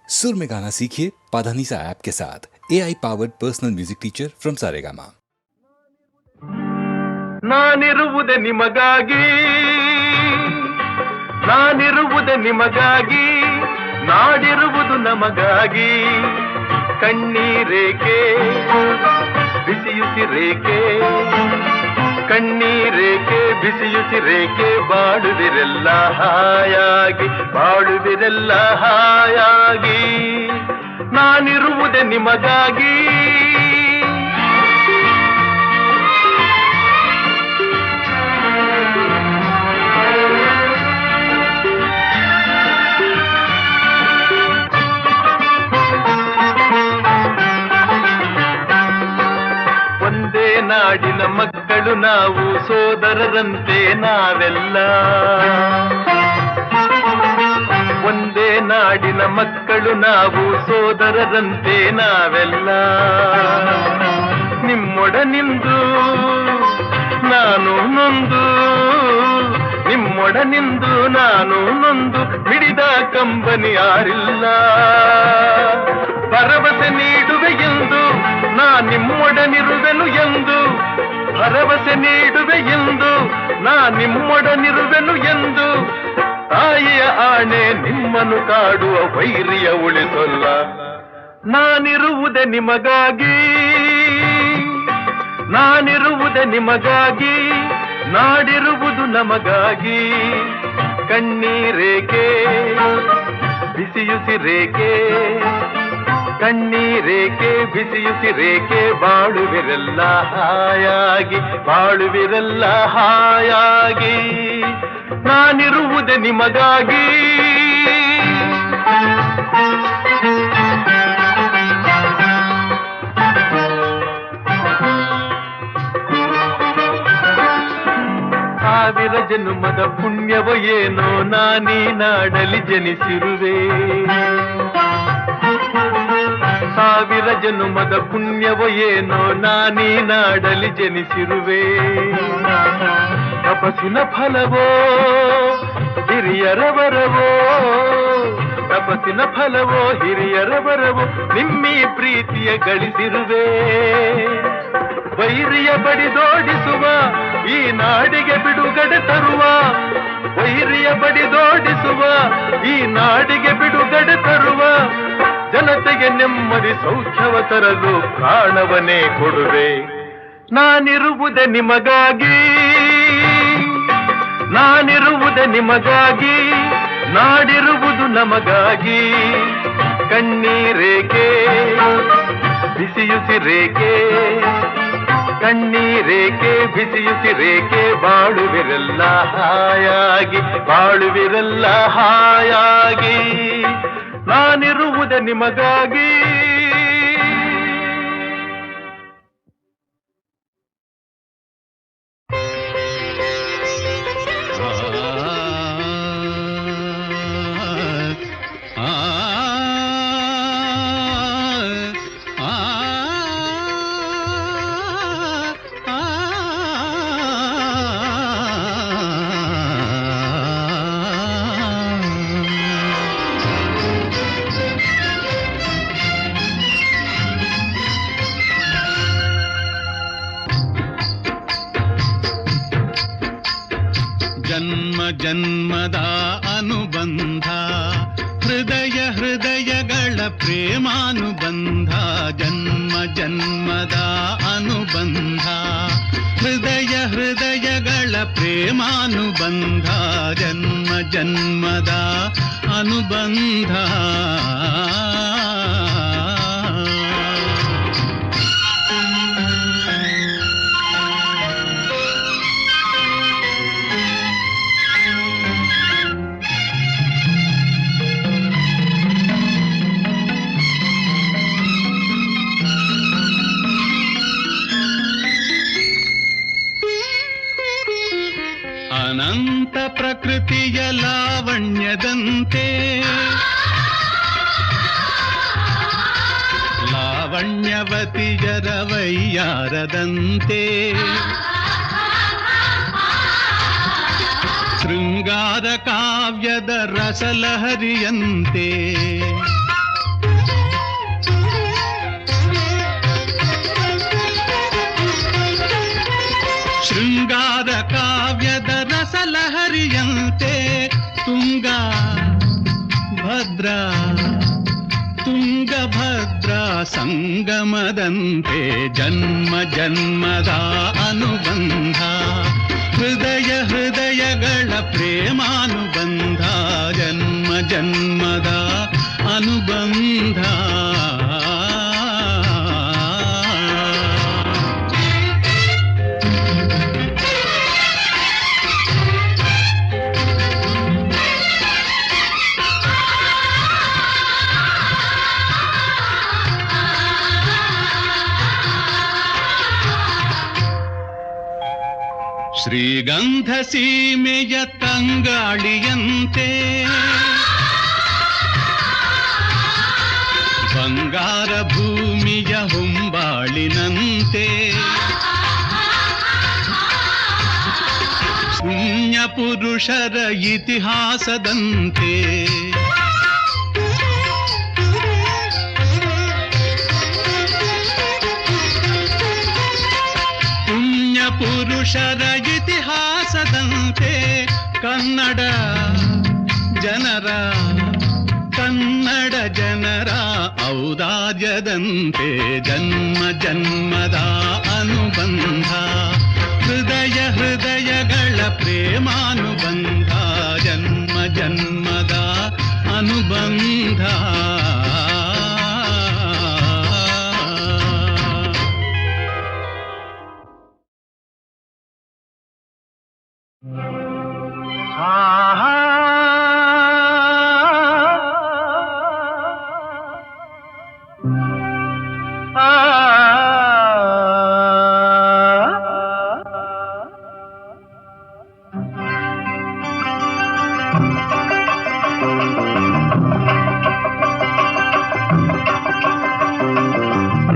सुर में गाना सीखिए पाधानीसा ऐप के साथ। AI powered personal music teacher from Saregama. ನಾನಿರುವುದೇ ನಿಮಗಾಗಿ, ನಾನಿರುವುದೇ ನಿಮಗಾಗಿ, ನಾಡಿರುವುದು ನಮಗಾಗಿ. ಕಣ್ಣೀರೇಕೆ ಬಿಸಿಯುಸಿರೇಕೆ, ಕಣ್ಣೀರೇಕೆ ಬಿಸಿಯುಸಿರೇಕೆ, ಬಾಳುವಿರೆಲ್ಲ ಹಾಯಾಗಿ, ಬಾಳುವಿರೆಲ್ಲ ಹಾಯಾಗಿ. ನಾನಿರುವುದೇ ನಿಮಗಾಗಿ. ನಾಡಿನ ಮಕ್ಕಳು ನಾವು, ಸೋದರರಂತೆ ನಾವೆಲ್ಲ. ಒಂದೇ ನಾಡಿನ ಮಕ್ಕಳು ನಾವು, ಸೋದರರಂತೆ ನಾವೆಲ್ಲ. ನಿಮ್ಮೊಡನಿಂದು ನಾನು ನೊಂದು, ನಿಮ್ಮೊಡನಿಂದು ನಾನು ನೊಂದು, ಮಿಡಿದ ಕಂಬನಿ ಯಾರಿಲ್ಲ. ಭರವಸೆ ನೀಡುವೆ ಎಂದು ನಾ ನಿಮ್ಮೊಡನಿರುವೆನು ಎಂದು, ಭರವಸೆ ನೀಡುವೆ ಎಂದು ನಾ ನಿಮ್ಮೊಡನಿರುವೆನು ಎಂದು. ತಾಯಿಯ ಆಣೆ ನಿಮ್ಮನ್ನು ಕಾಡುವ ವೈರಿಯ ಉಳಿಸಲ್ಲ. ನಾನಿರುವುದೇ ನಿಮಗಾಗಿ, ನಾನಿರುವುದೇ ನಿಮಗಾಗಿ, ನಾಡಿರುವುದು ನಮಗಾಗಿ. ಕಣ್ಣೀರೇಕೆ ಬಿಸಿಯುಸಿರೇಕೆ, ಕಣ್ಣೀರೇಕೆ ಬಿಸಿಯುಸಿರೇಕೆ, ಬಾಳುವಿರೆಲ್ಲ ಹಾಯಾಗಿ, ಬಾಳುವಿರೆಲ್ಲ ಹಾಯಾಗಿ. ನಾನಿರುವುದೇ ನಿಮಗಾಗಿ. ಸಾವಿರ ಜನ್ಮದ ಪುಣ್ಯವೋ ಏನೋ ನಾನೀ ನಾಡಲಿ ಜನಿಸಿರುವೆ. ಸಾವಿರ ಜನ್ಮದ ಪುಣ್ಯವೋ ಏನೋ ನಾನೀ ನಾಡಲಿ ಜನಿಸಿರುವೆ. ತಪಸ್ಸಿನ ಫಲವೋ ಹಿರಿಯರ ವರವೋ, ತಪಸ್ಸಿನ ಫಲವೋ ಹಿರಿಯರ ವರವೋ, ನಿಮ್ಮೀ ಪ್ರೀತಿಯ ಗಳಿಸಿರುವೆ. ವೈರಿಯ ಬಡಿದೋಡಿಸುವ ಈ ನಾಡಿಗೆ ಬಿಡುಗಡೆ ತರುವ, ವೈರಿಯ ಬಡಿದೋಡಿಸುವ ಈ ನಾಡಿಗೆ ಬಿಡುಗಡೆ ತರುವ. ಜನತೆಗೆ ನೆಮ್ಮದಿ ಸೌಖ್ಯವ ತರಲು ಪ್ರಾಣವನ್ನೇ ಕೊಡುವೆ. ನಾನಿರುವುದೇ ನಿಮಗಾಗಿ, ನಾನಿರುವುದೇ ನಿಮಗಾಗಿ, ನಾಡಿರುವುದು ನಮಗಾಗಿ. ಕಣ್ಣೀರೇಕೆ ಬಿಸಿಯುಸಿರೇಕೆ, ಕಣ್ಣೀರೇಕೆ ಬಿಸಿಯುಸಿರೇಕೆ, ಬಾಳುವಿರೆಲ್ಲ ಹಾಯಾಗಿ, ಬಾಳುವಿರೆಲ್ಲ ಹಾಯಾಗಿ. ನಾನಿರುವುದೇ ನಿಮಗಾಗಿ. ಜನ್ಮ ಜನ್ಮದ ಅನುಬಂಧ, ಹೃದಯ ಹೃದಯಗಳ ಪ್ರೇಮಾನುಬಂಧ. ಜನ್ಮ ಜನ್ಮದ ಅನುಬಂಧ, ಹೃದಯ ಹೃದಯಗಳ ಪ್ರೇಮಾನುಬಂಧ. ಜನ್ಮ ಜನ್ಮದ ಅನುಬಂಧ. ಅನಂತ ಪ್ರಕೃತಿಯ ಲಾವಣ್ಯದಂತೆ, ಲಾವಣ್ಯವತಿಯರ ವೈಯಾರದಂತೆ, ಶೃಂಗಾರ ಕಾವ್ಯದ ರಸಲಹರಿಯಂತೆ, ತುಂಗಭದ್ರಾ ಸಂಗಮದಂತೆ ಜನ್ಮ ಜನ್ಮದ ಅನುಬಂಧ ಹೃದಯ ಹೃದಯಗಳ ಪ್ರೇಮಾನುಬಂಧ ಜನ್ಮ ಜನ್ಮದ ಅನುಬಂಧ ಶ್ರೀಗಂಧ ಸೀಮೆಯ ತಂಗಾಳಿಯಂತೆ ಬಂಗಾರ ಭೂಮಿಯ ಹೊಂಬಾಳಿನಂತೆ ಪುಣ್ಯ ಪುರುಷರ ಇತಿಹಾಸದಂತೆ ಪುರುಷರ ಇತಿಹಾಸದಂತೆ ಕನ್ನಡ ಜನರ ಔದಾರ್ಯದಂತೆ ಜನ್ಮ ಜನ್ಮದ ಅನುಬಂಧ ಹೃದಯ ಹೃದಯಗಳ ಪ್ರೇಮಾನುಬಂಧ ಜನ್ಮ ಜನ್ಮದ ಅನುಬಂಧ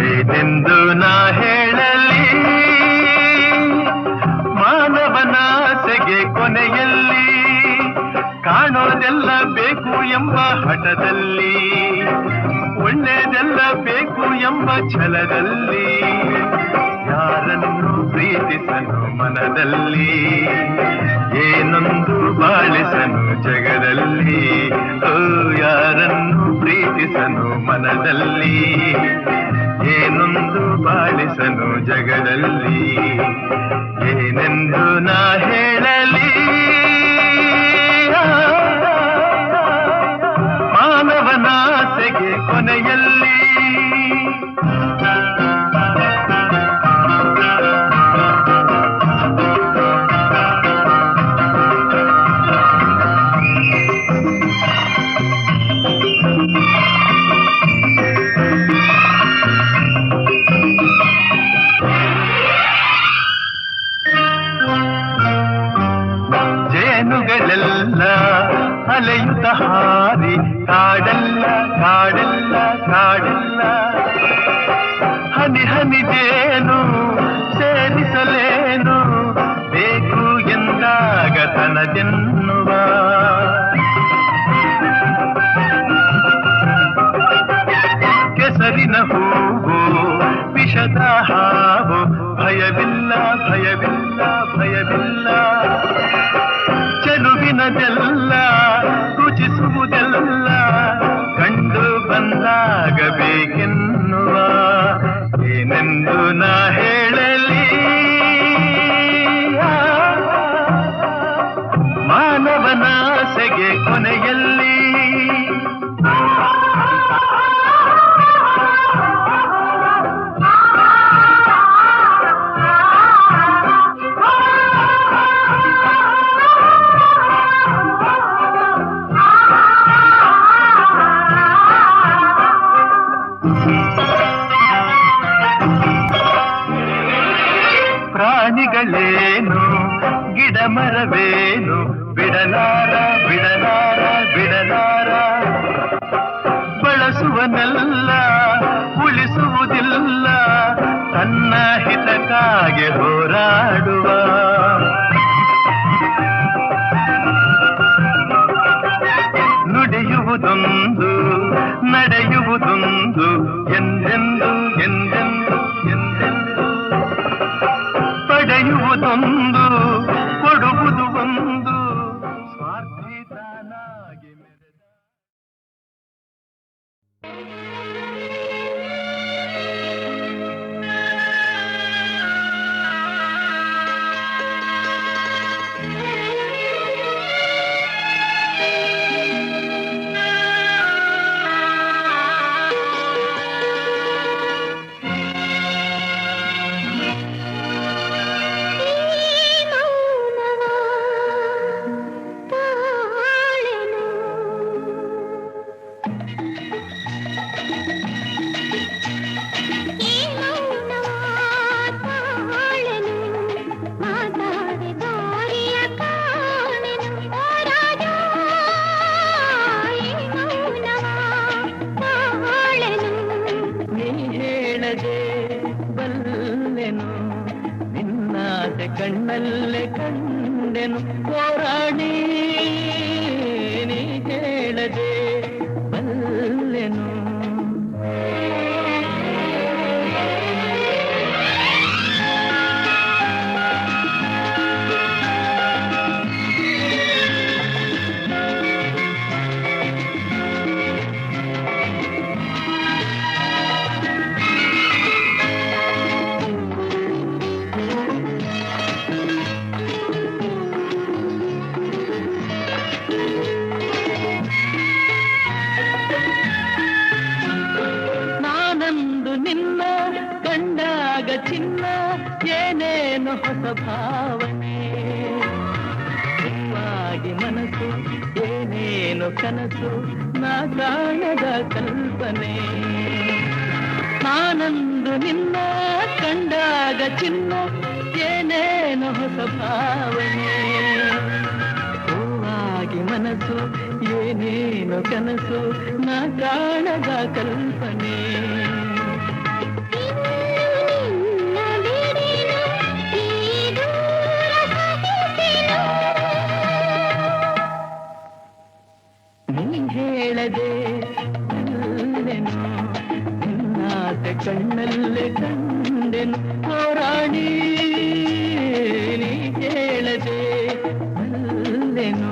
ಏನೆಂದು ನಾ ಹೇಳಲಿ ಮಾನವನಾಸೆಗೆ ಕೊನೆಯಲ್ಲಿ ಕಾಣೋದೆಲ್ಲ ಬೇಕು ಎಂಬ ಹಠದಲ್ಲಿ ಒಳ್ಳೆಯದೆಲ್ಲ ಬೇಕು ಎಂಬ ಛಲದಲ್ಲಿ ಯಾರನ್ನು ಪ್ರೀತಿಸನು ಮನದಲ್ಲಿ ಏನೊಂದು ಬಾಳಿಸನು ಜಗದಲ್ಲಿ ಓ ಯಾರನ್ನು ಪ್ರೀತಿಸನು ಮನದಲ್ಲಿ ಏನೊಂದು ಬಾಳಿಸನು ಜಗದಲ್ಲಿ ಏನೆಂದು ನಾ ಹೇಳಲಿ ಮಾನವನಾಸೆಗೆ ಕೊನೆಯಲ್ಲಿ ಜೇನುಗಳೆಲ್ಲ ಅಲೆಯುತ್ತ ಹಾರಿ ಕಾಡಲ್ಲ ಕಾಡಲ್ಲ ಕಾಡಲ್ಲ ಹನಿ ಹನಿದೇನು ಸೇರಿಸಲೇನು ಬೇಕು ಎಂದಾಗ ತನದೆನ್ನುವ ಕೆಸರಿನ ಹೂವು ವಿಷದ ಹಾವು ಭಯವಿಲ್ಲ ಭಯವಿಲ್ಲ ಭಯವಿಲ್ಲ ಚೆಲುವಿನದೆಲ್ಲ ರುಚಿಸುವುದೆಲ್ಲ ಕಂಡು ಬಂದಾಗಬೇಕೆನ್ನುವ ಏನೆಂದು ನಾ ಹೇಳಲಿ ಮಾನವನಾಸೆಗೆ ಕೊನೆಯಲ್ಲಿ ಪ್ರಾಣಿಗಳೇನು ಗಿಡ ಮರವೇನು ಬಿಡಲಾರ ಬಿಡಲಾರ ಬಿಡಲಾರ ಬಳಸುವನೆಲ್ಲ ಉಳಿಸುವುದಿಲ್ಲ ತನ್ನ ಹಿತಕ್ಕಾಗಿ ಹೋರಾಡುವ ನುಡಿಯುವುದೊಂದು ನಡೆಯುವುದೊಂದು ಎಂದೆಂದು ಎಂದೆಂದು ಎಂದೆಂದು ಪಡೆಯುವುದೊಂದು ಕೊಡುವುದು ಒಂದು ಕಣ್ಣಲ್ಲೇ ಕಂಡೆನು ಹೋರಾಡಿ ನೀ ಹೇಳದೆ ಬಲ್ಲೆನು. ಚಿನ್ನ ಏನೇನು ಹೊಸ ಭಾವನೆ ಹೂವಾಗಿ ಮನಸ್ಸು ಏನೇನು ಕನಸು ನಾ ಕಾಣದ ಕಲ್ಪನೆ. ನಾನಂದು ನಿನ್ನ ಕಂಡಾಗ ಚಿನ್ನ ಏನೇನು ಹೊಸ ಭಾವನೆ ಹೂವಾಗಿ ಮನಸ್ಸು ಏನೇನು ಕನಸು ನಾ ಕಾಣದ ಕಲ್ಪನೆ. ಹೇಳದೆ ಬಲ್ಲೆನು ನಿನ್ನಾಸೆ ಕಣ್ಣಲ್ಲೇ ಕಂಡೆನು ಹೋರಾಡಿ ನೀ ಹೇಳದೆ ಬಲ್ಲೆನು.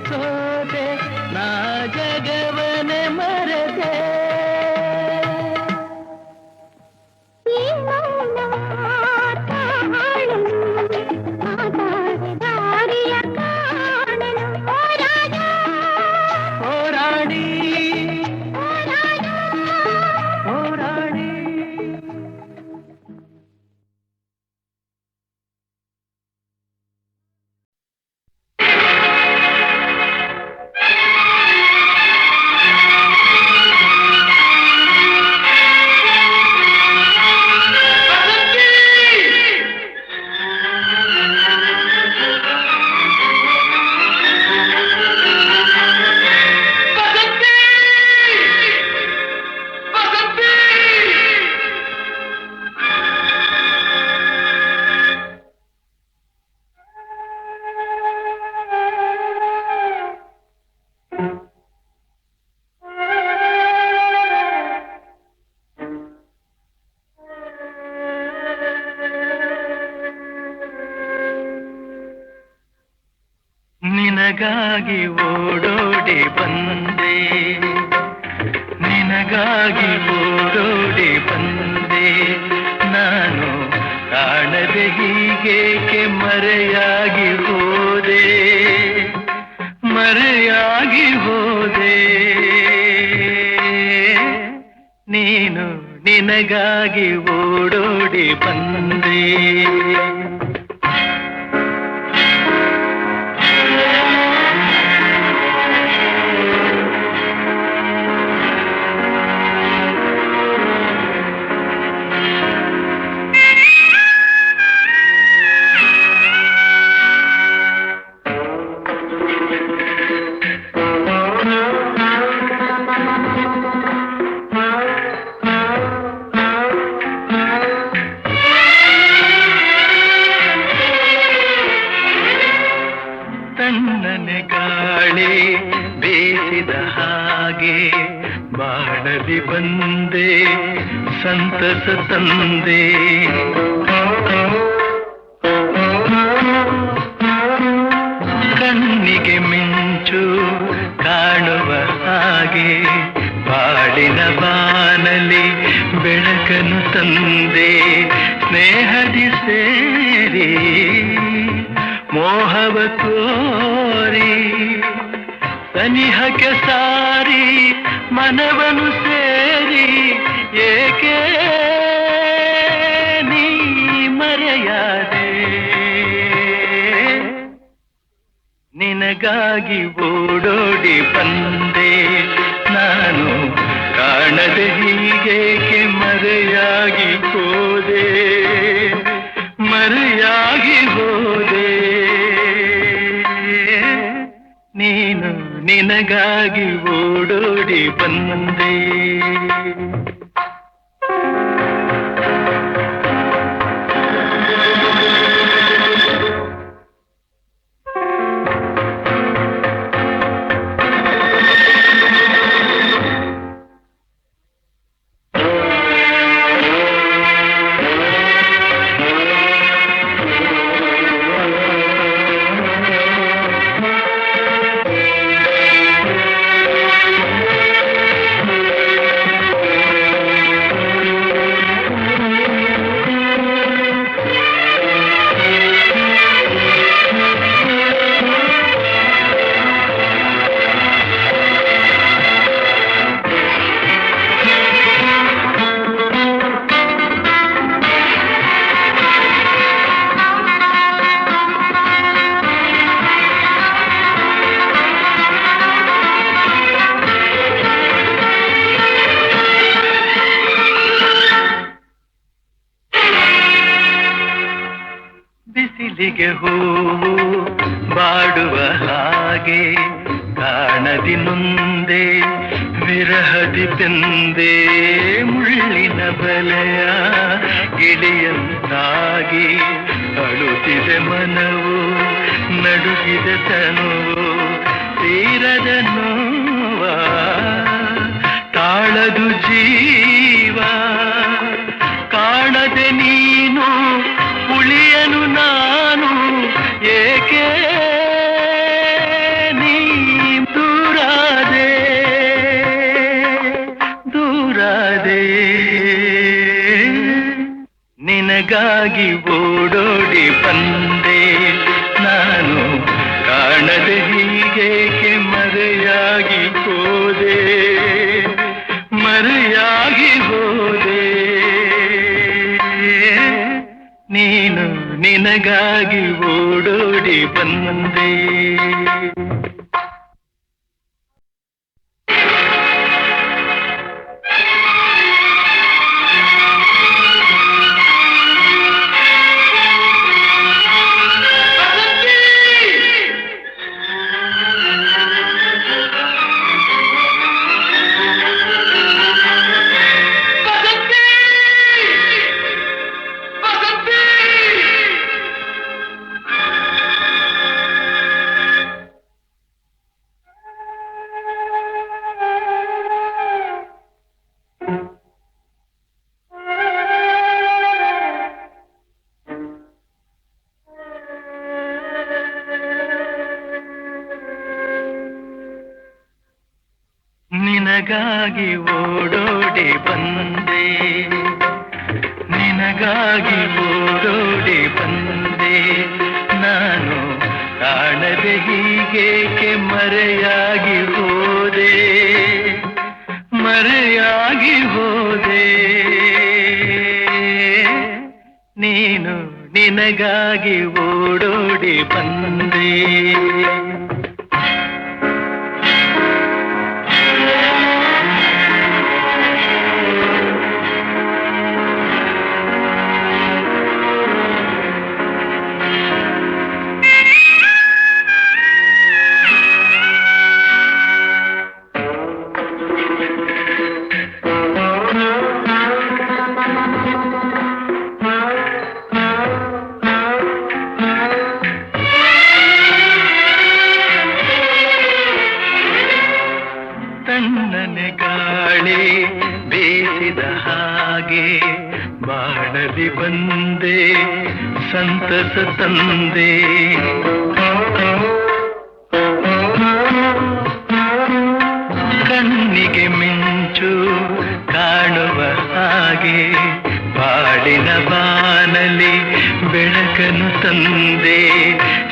ಸೋತೆ ನಾ ಜಗವನೆ ಮರೆತೆ ಹೋರಾಡಿ ಹೋರಾಡಿ. ನಿನಗಾಗಿ ಓಡೋಡಿ ಬಂದೆ ನಿನಗಾಗಿ ಓಡೋಡಿ ಬಂದೆ ನಾನು ಕಾಣದೆ ಹೀಗೇಕೆ ಮರೆಯಾಗಿ ಹೋದೆ, ಮರೆಯಾಗಿ ಹೋದೆ. ನೀನು ನಿನಗಾಗಿ ಓಡೋಡಿ ಬಂದೆ. ತಣ್ಣನೆ ಗಾಳಿ ಬೇಸಿದ ಹಾಗೆ ಬಾಳಲಿ ಬಂದೆ, ಸಂತಸ ತಂದೆ. ಕಣ್ಣಿಗೆ ಮಿಂಚು ಕಾಣುವ ಹಾಗೆ ಬಾಳಿನ ಬಾನಲಿ ಬೆಳಕನ್ನು ತಂದೆ. ಸ್ನೇಹದಿ ಸೇರಿ ಮೋಹವ ತೋರಿ ಸನಿಹಕ್ಕೆ ಸಾರಿ ಮನವನು ಸೇರಿ ಏಕೆ ನೀ ಮರೆಯಾದೆ. ನಿನಗಾಗಿ ಓಡೋಡಿ ಬಂದೆ ನಾನು, ಕಾಣದೆ ಹೀಗೇಕೆ ಮರೆಯಾಗಿ ಹೋದೆ, ಮರೆಯಾಗಿ ಹೋದೆ. ನೀನು ನಿನಗಾಗಿ ಓಡೋಡಿ ಬಂದೆ. ಬಿಸಿಲಿಗೆ ಹೂವು ಬಾಡುವ ಹಾಗೆ ಕಾಣದಿ ನೊಂದೆ, ವಿರಹದಿ ಬೆಂದೆ. ಮುಳ್ಳಿನ ಬಲೆಯ ಗಿಳಿಯಂತಾಗಿ ಅಳುತ್ತಿದೆ ಮನವು, ನಡುಗಿದೆ ತನುವು. ತೀರದ ನೋವ ತಾಳದು ಜೀವ, ಕಾಣದೆ ನೀನು ಉಳಿಯನು ನಾನು. ಏಕೆ ನೀ ದೂರಾದೆ, ದೂರಾದೆ. ನಿನಗಾಗಿ ಓಡೋಡಿ ಬಂದೆ ನಾನು, ಕಾಣದೆ ಹೀಗೇಕೆ ಮರೆಯಾಗಿ ಹೋದೆ, ಮರೆಯಾಗಿ ಹೋದೆ. ನೀನು ನಿನಗಾಗಿ ಓಡೋಡಿ ಬಂದೆ. ನಿನಗಾಗಿ ಓಡೋಡಿ ಬಂದೆ, ನಿನಗಾಗಿ ಓಡೋಡಿ ಬಂದೆ ನಾನು, ಕಾಣದೆ ಹೀಗೇಕೆ ಮರೆಯಾಗಿ ಹೋದೆ, ಮರೆಯಾಗಿ ಹೋದೆ. ನೀನು ನಿನಗಾಗಿ ಓಡೋಡಿ ಬಂದೆ. ತಣ್ಣನೆ ಗಾಳಿ ಬೇಸಿದ ಹಾಗೆ ಬಾಳಲಿ ಬಂದೆ, ಸಂತಸ ತಂದೆ. ಕಣ್ಣಿಗೆ ಮಿಂಚು ಕಾಣುವ ಹಾಗೆ ಬಾಳಿನ ಬಾನಲಿ ಬೆಳಕನ್ನು ತಂದೆ.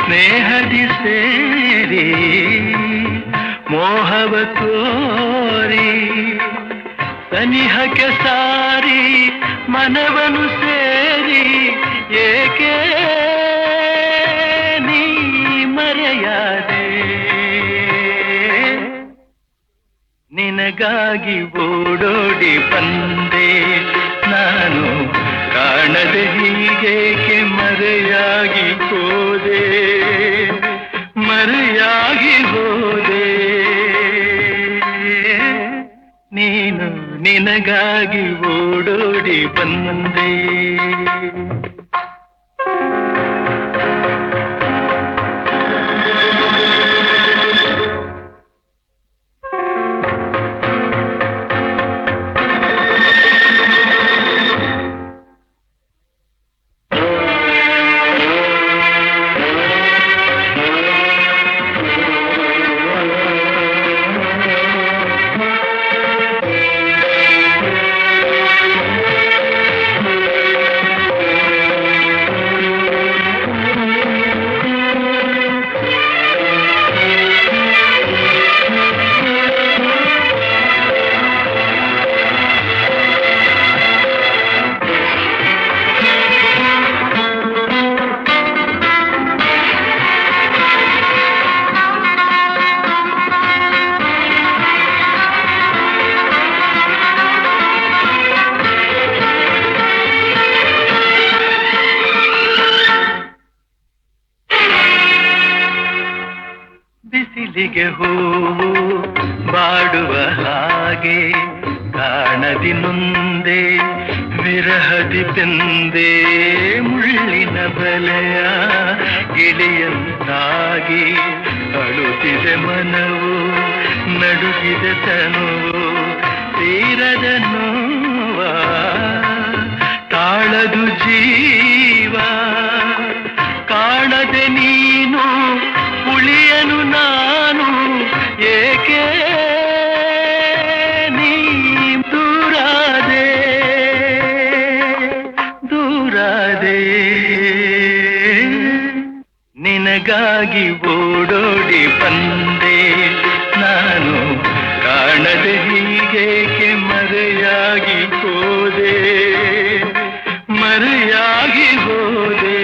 ಸ್ನೇಹದಿ ಸೇರಿ ಮೋಹವ ತೋರಿ ಸನಿಹಕ್ಕೆ ಸಾರಿ ಮನವನು ಸೇರಿ ಏಕೆ ನೀ ಮರೆಯಾದೆ. ನಿನಗಾಗಿ ಓಡೋಡಿ ಬಂದೆ ನಾನು, ಕಾಣದೆ ಹೀಗೇಕೆ ಮರೆಯಾಗಿ ಹೋದೆ, ಮರೆಯಾಗಿ ಹೋದೆ. ನೀನು ನಿನಗಾಗಿ ಓಡೋಡಿ ಬಂದೆ. ಬಿಸಿಲಿಗೆ ಹೂವು ಬಾಡುವ ಹಾಗೆ ಕಾಣದಿ ನೊಂದೆ, ವಿರಹದಿ ಬೆಂದೆ. ಮುಳ್ಳಿನ ಬಲೆಯ ಗಿಳಿಯಂತಾಗಿ ಅಳುತ್ತಿದೆ ಮನವು, ನಡುಗಿದೆ ತನುವು. ತೀರದ ನೋವ ತಾಳದು ಜೀವ, ಕಾಣದೆ ನೀನು ಉಳಿಯನು ನಾನು. ಏಕೆ ನೀ ದೂರಾದೆ, ದೂರಾದೆ. ನಿನಗಾಗಿ ಓಡೋಡಿ ಬಂದೆ ನಾನು, ಕಾಣದೆ ಹೀಗೇಕೆ ಮರೆಯಾಗಿ ಹೋದೆ, ಮರೆಯಾಗಿ ಹೋದೆ.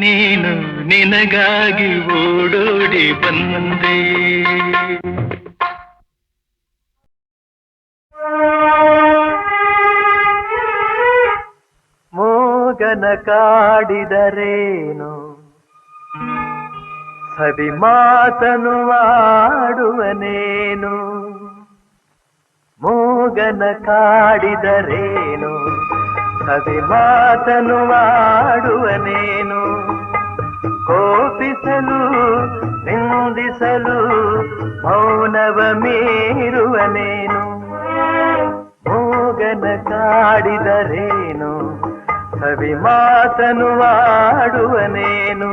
ನೀನು ನಿನಗಾಗಿ ಓಡೋಡಿ ಬಂದೆ. ಮೋಗನ ಕಾಡಿದರೇನು, ಸವಿ ಮಾತನು ಆಡುವನೇನು. ಮೋಗನ ಕಾಡಿದರೇನು, ಸವಿ ಮಾತನು ಆಡುವನೇನು. ಕೋಪಿಸಲು ನಿಂದಿಸಲು ಮೌನವ ಮೀರುವನೇನು. ಮೋಗನ ಕಾಡಿದರೇನು, ಸವಿ ಮಾತನು ಆಡುವನೇನು.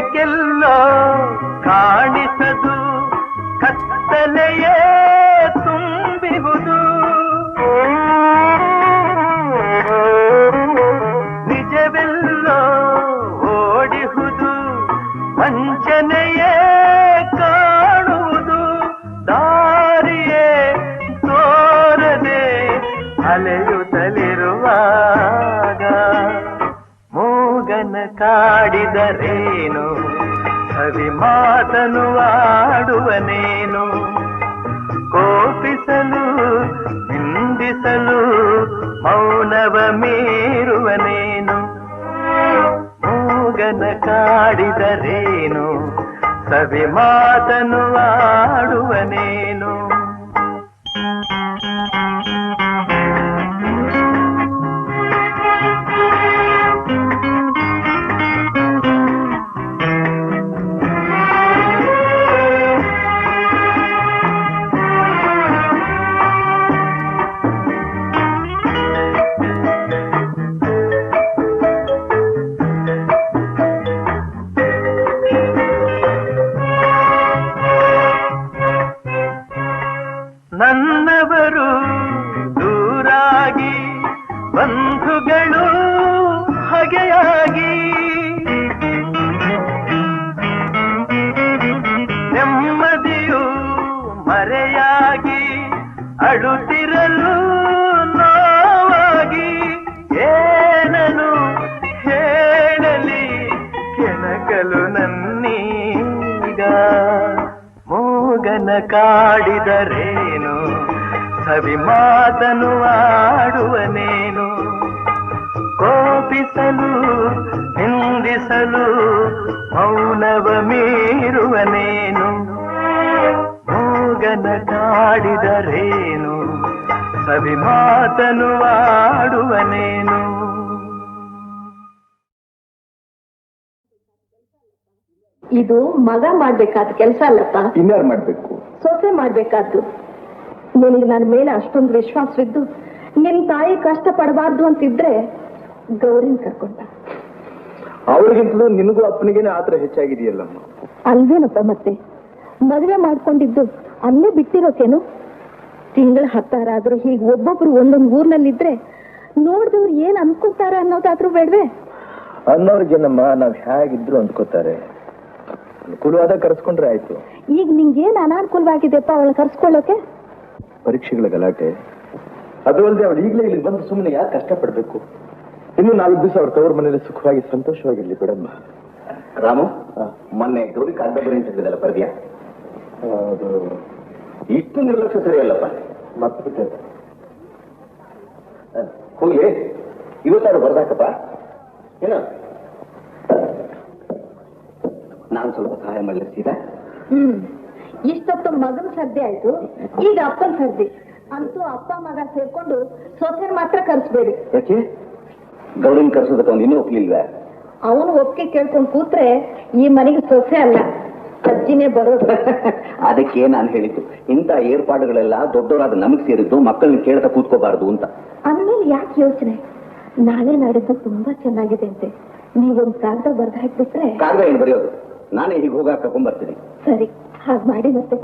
ಏಕೆಲ್ಲೋ ಕಾಣಿಸದು ಕತ್ತಲೆಯೇ ತುಂಬಿಹುದು ನಿಜವೆಲ್ಲೋ ಓಡಿಹುದು ವಂಚನೆಯೇ ಕಾಣುವುದು ದಾರಿಯೇ ತೋರದೆ ಅಲೆಯುತ್ತಲಿರುವಾಗ ಮೂಗನ ಕಾಡಿದರೇನು ಸವಿ ಮಾತನು ಆಡುವನೇನು ಕೋಪಿಸಲು ನಿಂದಿಸಲು ಮೌನವ ಮೀರುವನೇನು ಮೂಗನ ಕಾಡಿದರೇನು ಸವಿ ಮಾತನು ಆಡುವನೇನು ನನ್ನವರು ದೂರಾಗಿ ಬಂಧುಗಳು ಹಗೆಯಾಗಿ ನೆಮ್ಮದಿಯು ಮರೆಯಾಗಿ ಅಳುತ್ತಿರಲು ನೋವಾಗಿ ಏನನು ಹೇಳಲಿ ಕೆಣಕಲು ನನ್ನೀಗ ಮೂಗನ ಕಾಡಿದರೇನು ಸವಿ ಮಾತನು ಆಡುವನೇನು ಕೋಪಿಸಲು ನಿಂದಿಸಲು ಮೌನವ ಮೀರುವನೇನು ಮೂಗನ ಕಾಡಿದರೇನು ಸವಿ ಮಾತನು ಆಡುವನೇನು ಇದು ಮಗ ಮಾಡ್ಬೇಕಾದ ಕೆಲಸ ಅಲ್ಲಪ್ಪ. ಇನ್ಯಾರು ಮಾಡ್ಬೇಕು? ಸೊಸೆ ಮಾಡ್ಬೇಕಾದ್ದು. ನಿನಗೆ ನನ್ನ ಮೇಲೆ ಅಷ್ಟೊಂದು ವಿಶ್ವಾಸವಿದ್ದು ನಿನ್ ತಾಯಿ ಕಷ್ಟ ಪಡಬಾರ್ದು ಅಂತಿದ್ರೆ ಗೌರಿನ್ ಕರ್ಕೊಂಡ. ಅವ್ರಿಗಿಂತಲೂ ನಿನಗೂ ಅಪ್ಪನಿಗೇನೆ ಆತರ ಹೆಚ್ಚಾಗಿದೆಯಲ್ಲಮ್ಮ. ಅಲ್ವೇನಪ್ಪ ಮತ್ತೆ ಮದುವೆ ಮಾಡ್ಕೊಂಡಿದ್ದು ಅಲ್ಲೇ ಬಿಟ್ಟಿರೋಕೇನು? ತಿಂಗಳ 10 ಆದ್ರೂ ಹೀಗೆ ಒಬ್ಬೊಬ್ರು ಒಂದೊಂದು ಊರ್ನಲ್ಲಿದ್ರೆ ನೋಡಿದವ್ರು ಏನ್ ಅನ್ಕೊಂತಾರ ಅನ್ನೋದಾದ್ರೂ ಬೇಡ್ವೆ? ಅನ್ನೋರ್ಗೇನಮ್ಮ ನಾವ್ ಹೇಗಿದ್ರು ಅಂದ್ಕೋತಾರೆ. ಅನುಕೂಲವಾದ ಕರ್ಸ್ಕೊಂಡ್ರೆ ಆಯ್ತು. ಈಗ ನಿಂಗೇನ್ ಅನಾನುಕೂಲವಾಗಿದೆಪ್ಪ ಅವಳು ಕರ್ಸ್ಕೊಳ್ಳೋಕೆ? ಪರೀಕ್ಷೆಗಳ ಗಲಾಟೆ, ಅದು ಅಲ್ಲದೆ ಅವಳು ಈಗಲೇ ಇಲ್ಲಿ ಬಂದು ಸುಮ್ಮನೆ ಯಾಕೆ ಕಷ್ಟಪಡ್ಬೇಕು? ಇನ್ನು 4 ದಿವಸ ಅವ್ರ ತವ್ರ ಮನೇಲಿ ಸುಖವಾಗಿ ಸಂತೋಷವಾಗಿರ್ಲಿ ಬಿಡಮ್ಮ. ರಾಮು, ಮೊನ್ನೆ ಗೌರಿ ಕಾಗದ ಬರಿ ಅಂತ ಹೇಳಿದಲ್ಲ, ಬರ್ದ್ಯಾ? ಅದು ಇಷ್ಟು ನಿರ್ಲಕ್ಷ್ಯ ಸರಿಯಲ್ಲಪ್ಪ. ಮತ್ತೆ ಬಿಟ್ಟೆ ಹೋಗ್ಲಿ, ಇವತ್ತಾರು ಬರ್ದಾಕಪ್ಪ. ಏನ ನಾನು ಸ್ವಲ್ಪ ಸಹಾಯ ಮಾಡಲಿ ಸೀದಾ? ಇಷ್ಟೊತ್ತು ಮಗನ ಸರ್ದಿ ಆಯ್ತು, ಈಗ ಅಪ್ಪನ ಸರ್ದಿ. ಅಂತೂ ಅಪ್ಪ ಮಗ ಸೇರ್ಕೊಂಡು ಸೊಸೆನ್ ಮಾತ್ರ ಕರ್ಸ್ಬೇಡಿ. ಯಾಕೆ ಗೌರಿನ ಕರ್ಸೋದಕ್ಕೆ ಅವ್ನು ಇನ್ನೂ ಒಪ್ಲಿಲ್ವೇ? ಅವನು ಒಪ್ಪಿಗೆ ಕೇಳ್ಕೊಂಡು ಕೂತ್ರೆ ಈ ಮನೆಗೆ ಸೊಸೆ ಅಲ್ಲ, ಅಜ್ಜಿನೇ ಬರೋದು. ಅದಕ್ಕೆ ನಾನು ಹೇಳಿದ್ದು, ಇಂಥ ಏರ್ಪಾಡುಗಳೆಲ್ಲ ದೊಡ್ಡವರಾದ ನಮಗ್ ಸೇರಿದ್ದು, ಮಕ್ಕಳನ್ನ ಕೇಳ್ತಾ ಕೂತ್ಕೋಬಾರ್ದು ಅಂತ. ಅಂದ್ಮೇಲೆ ಯಾಕೆ ಯೋಚನೆ? ನಾಳೆ ನಾಡಿದ್ದು ತುಂಬಾ ಚೆನ್ನಾಗಿದೆ ಅಂತೆ. ನೀವೊಂದು ಕಾಗದ ಬರ್ದು ಹಾಕ್ಬಿಟ್ರೆ. ಕಾಗದ ಏನು ಬರೆಯೋದು? ನಾನೇ ಹೀಗೆ ಹೋಗಾಕ ಕರ್ಕೊಂಡ್ಬರ್ತೀನಿ. ಸರಿ, ಹಾಗೆ ಮಾಡಿ ಮತ್ತೆ.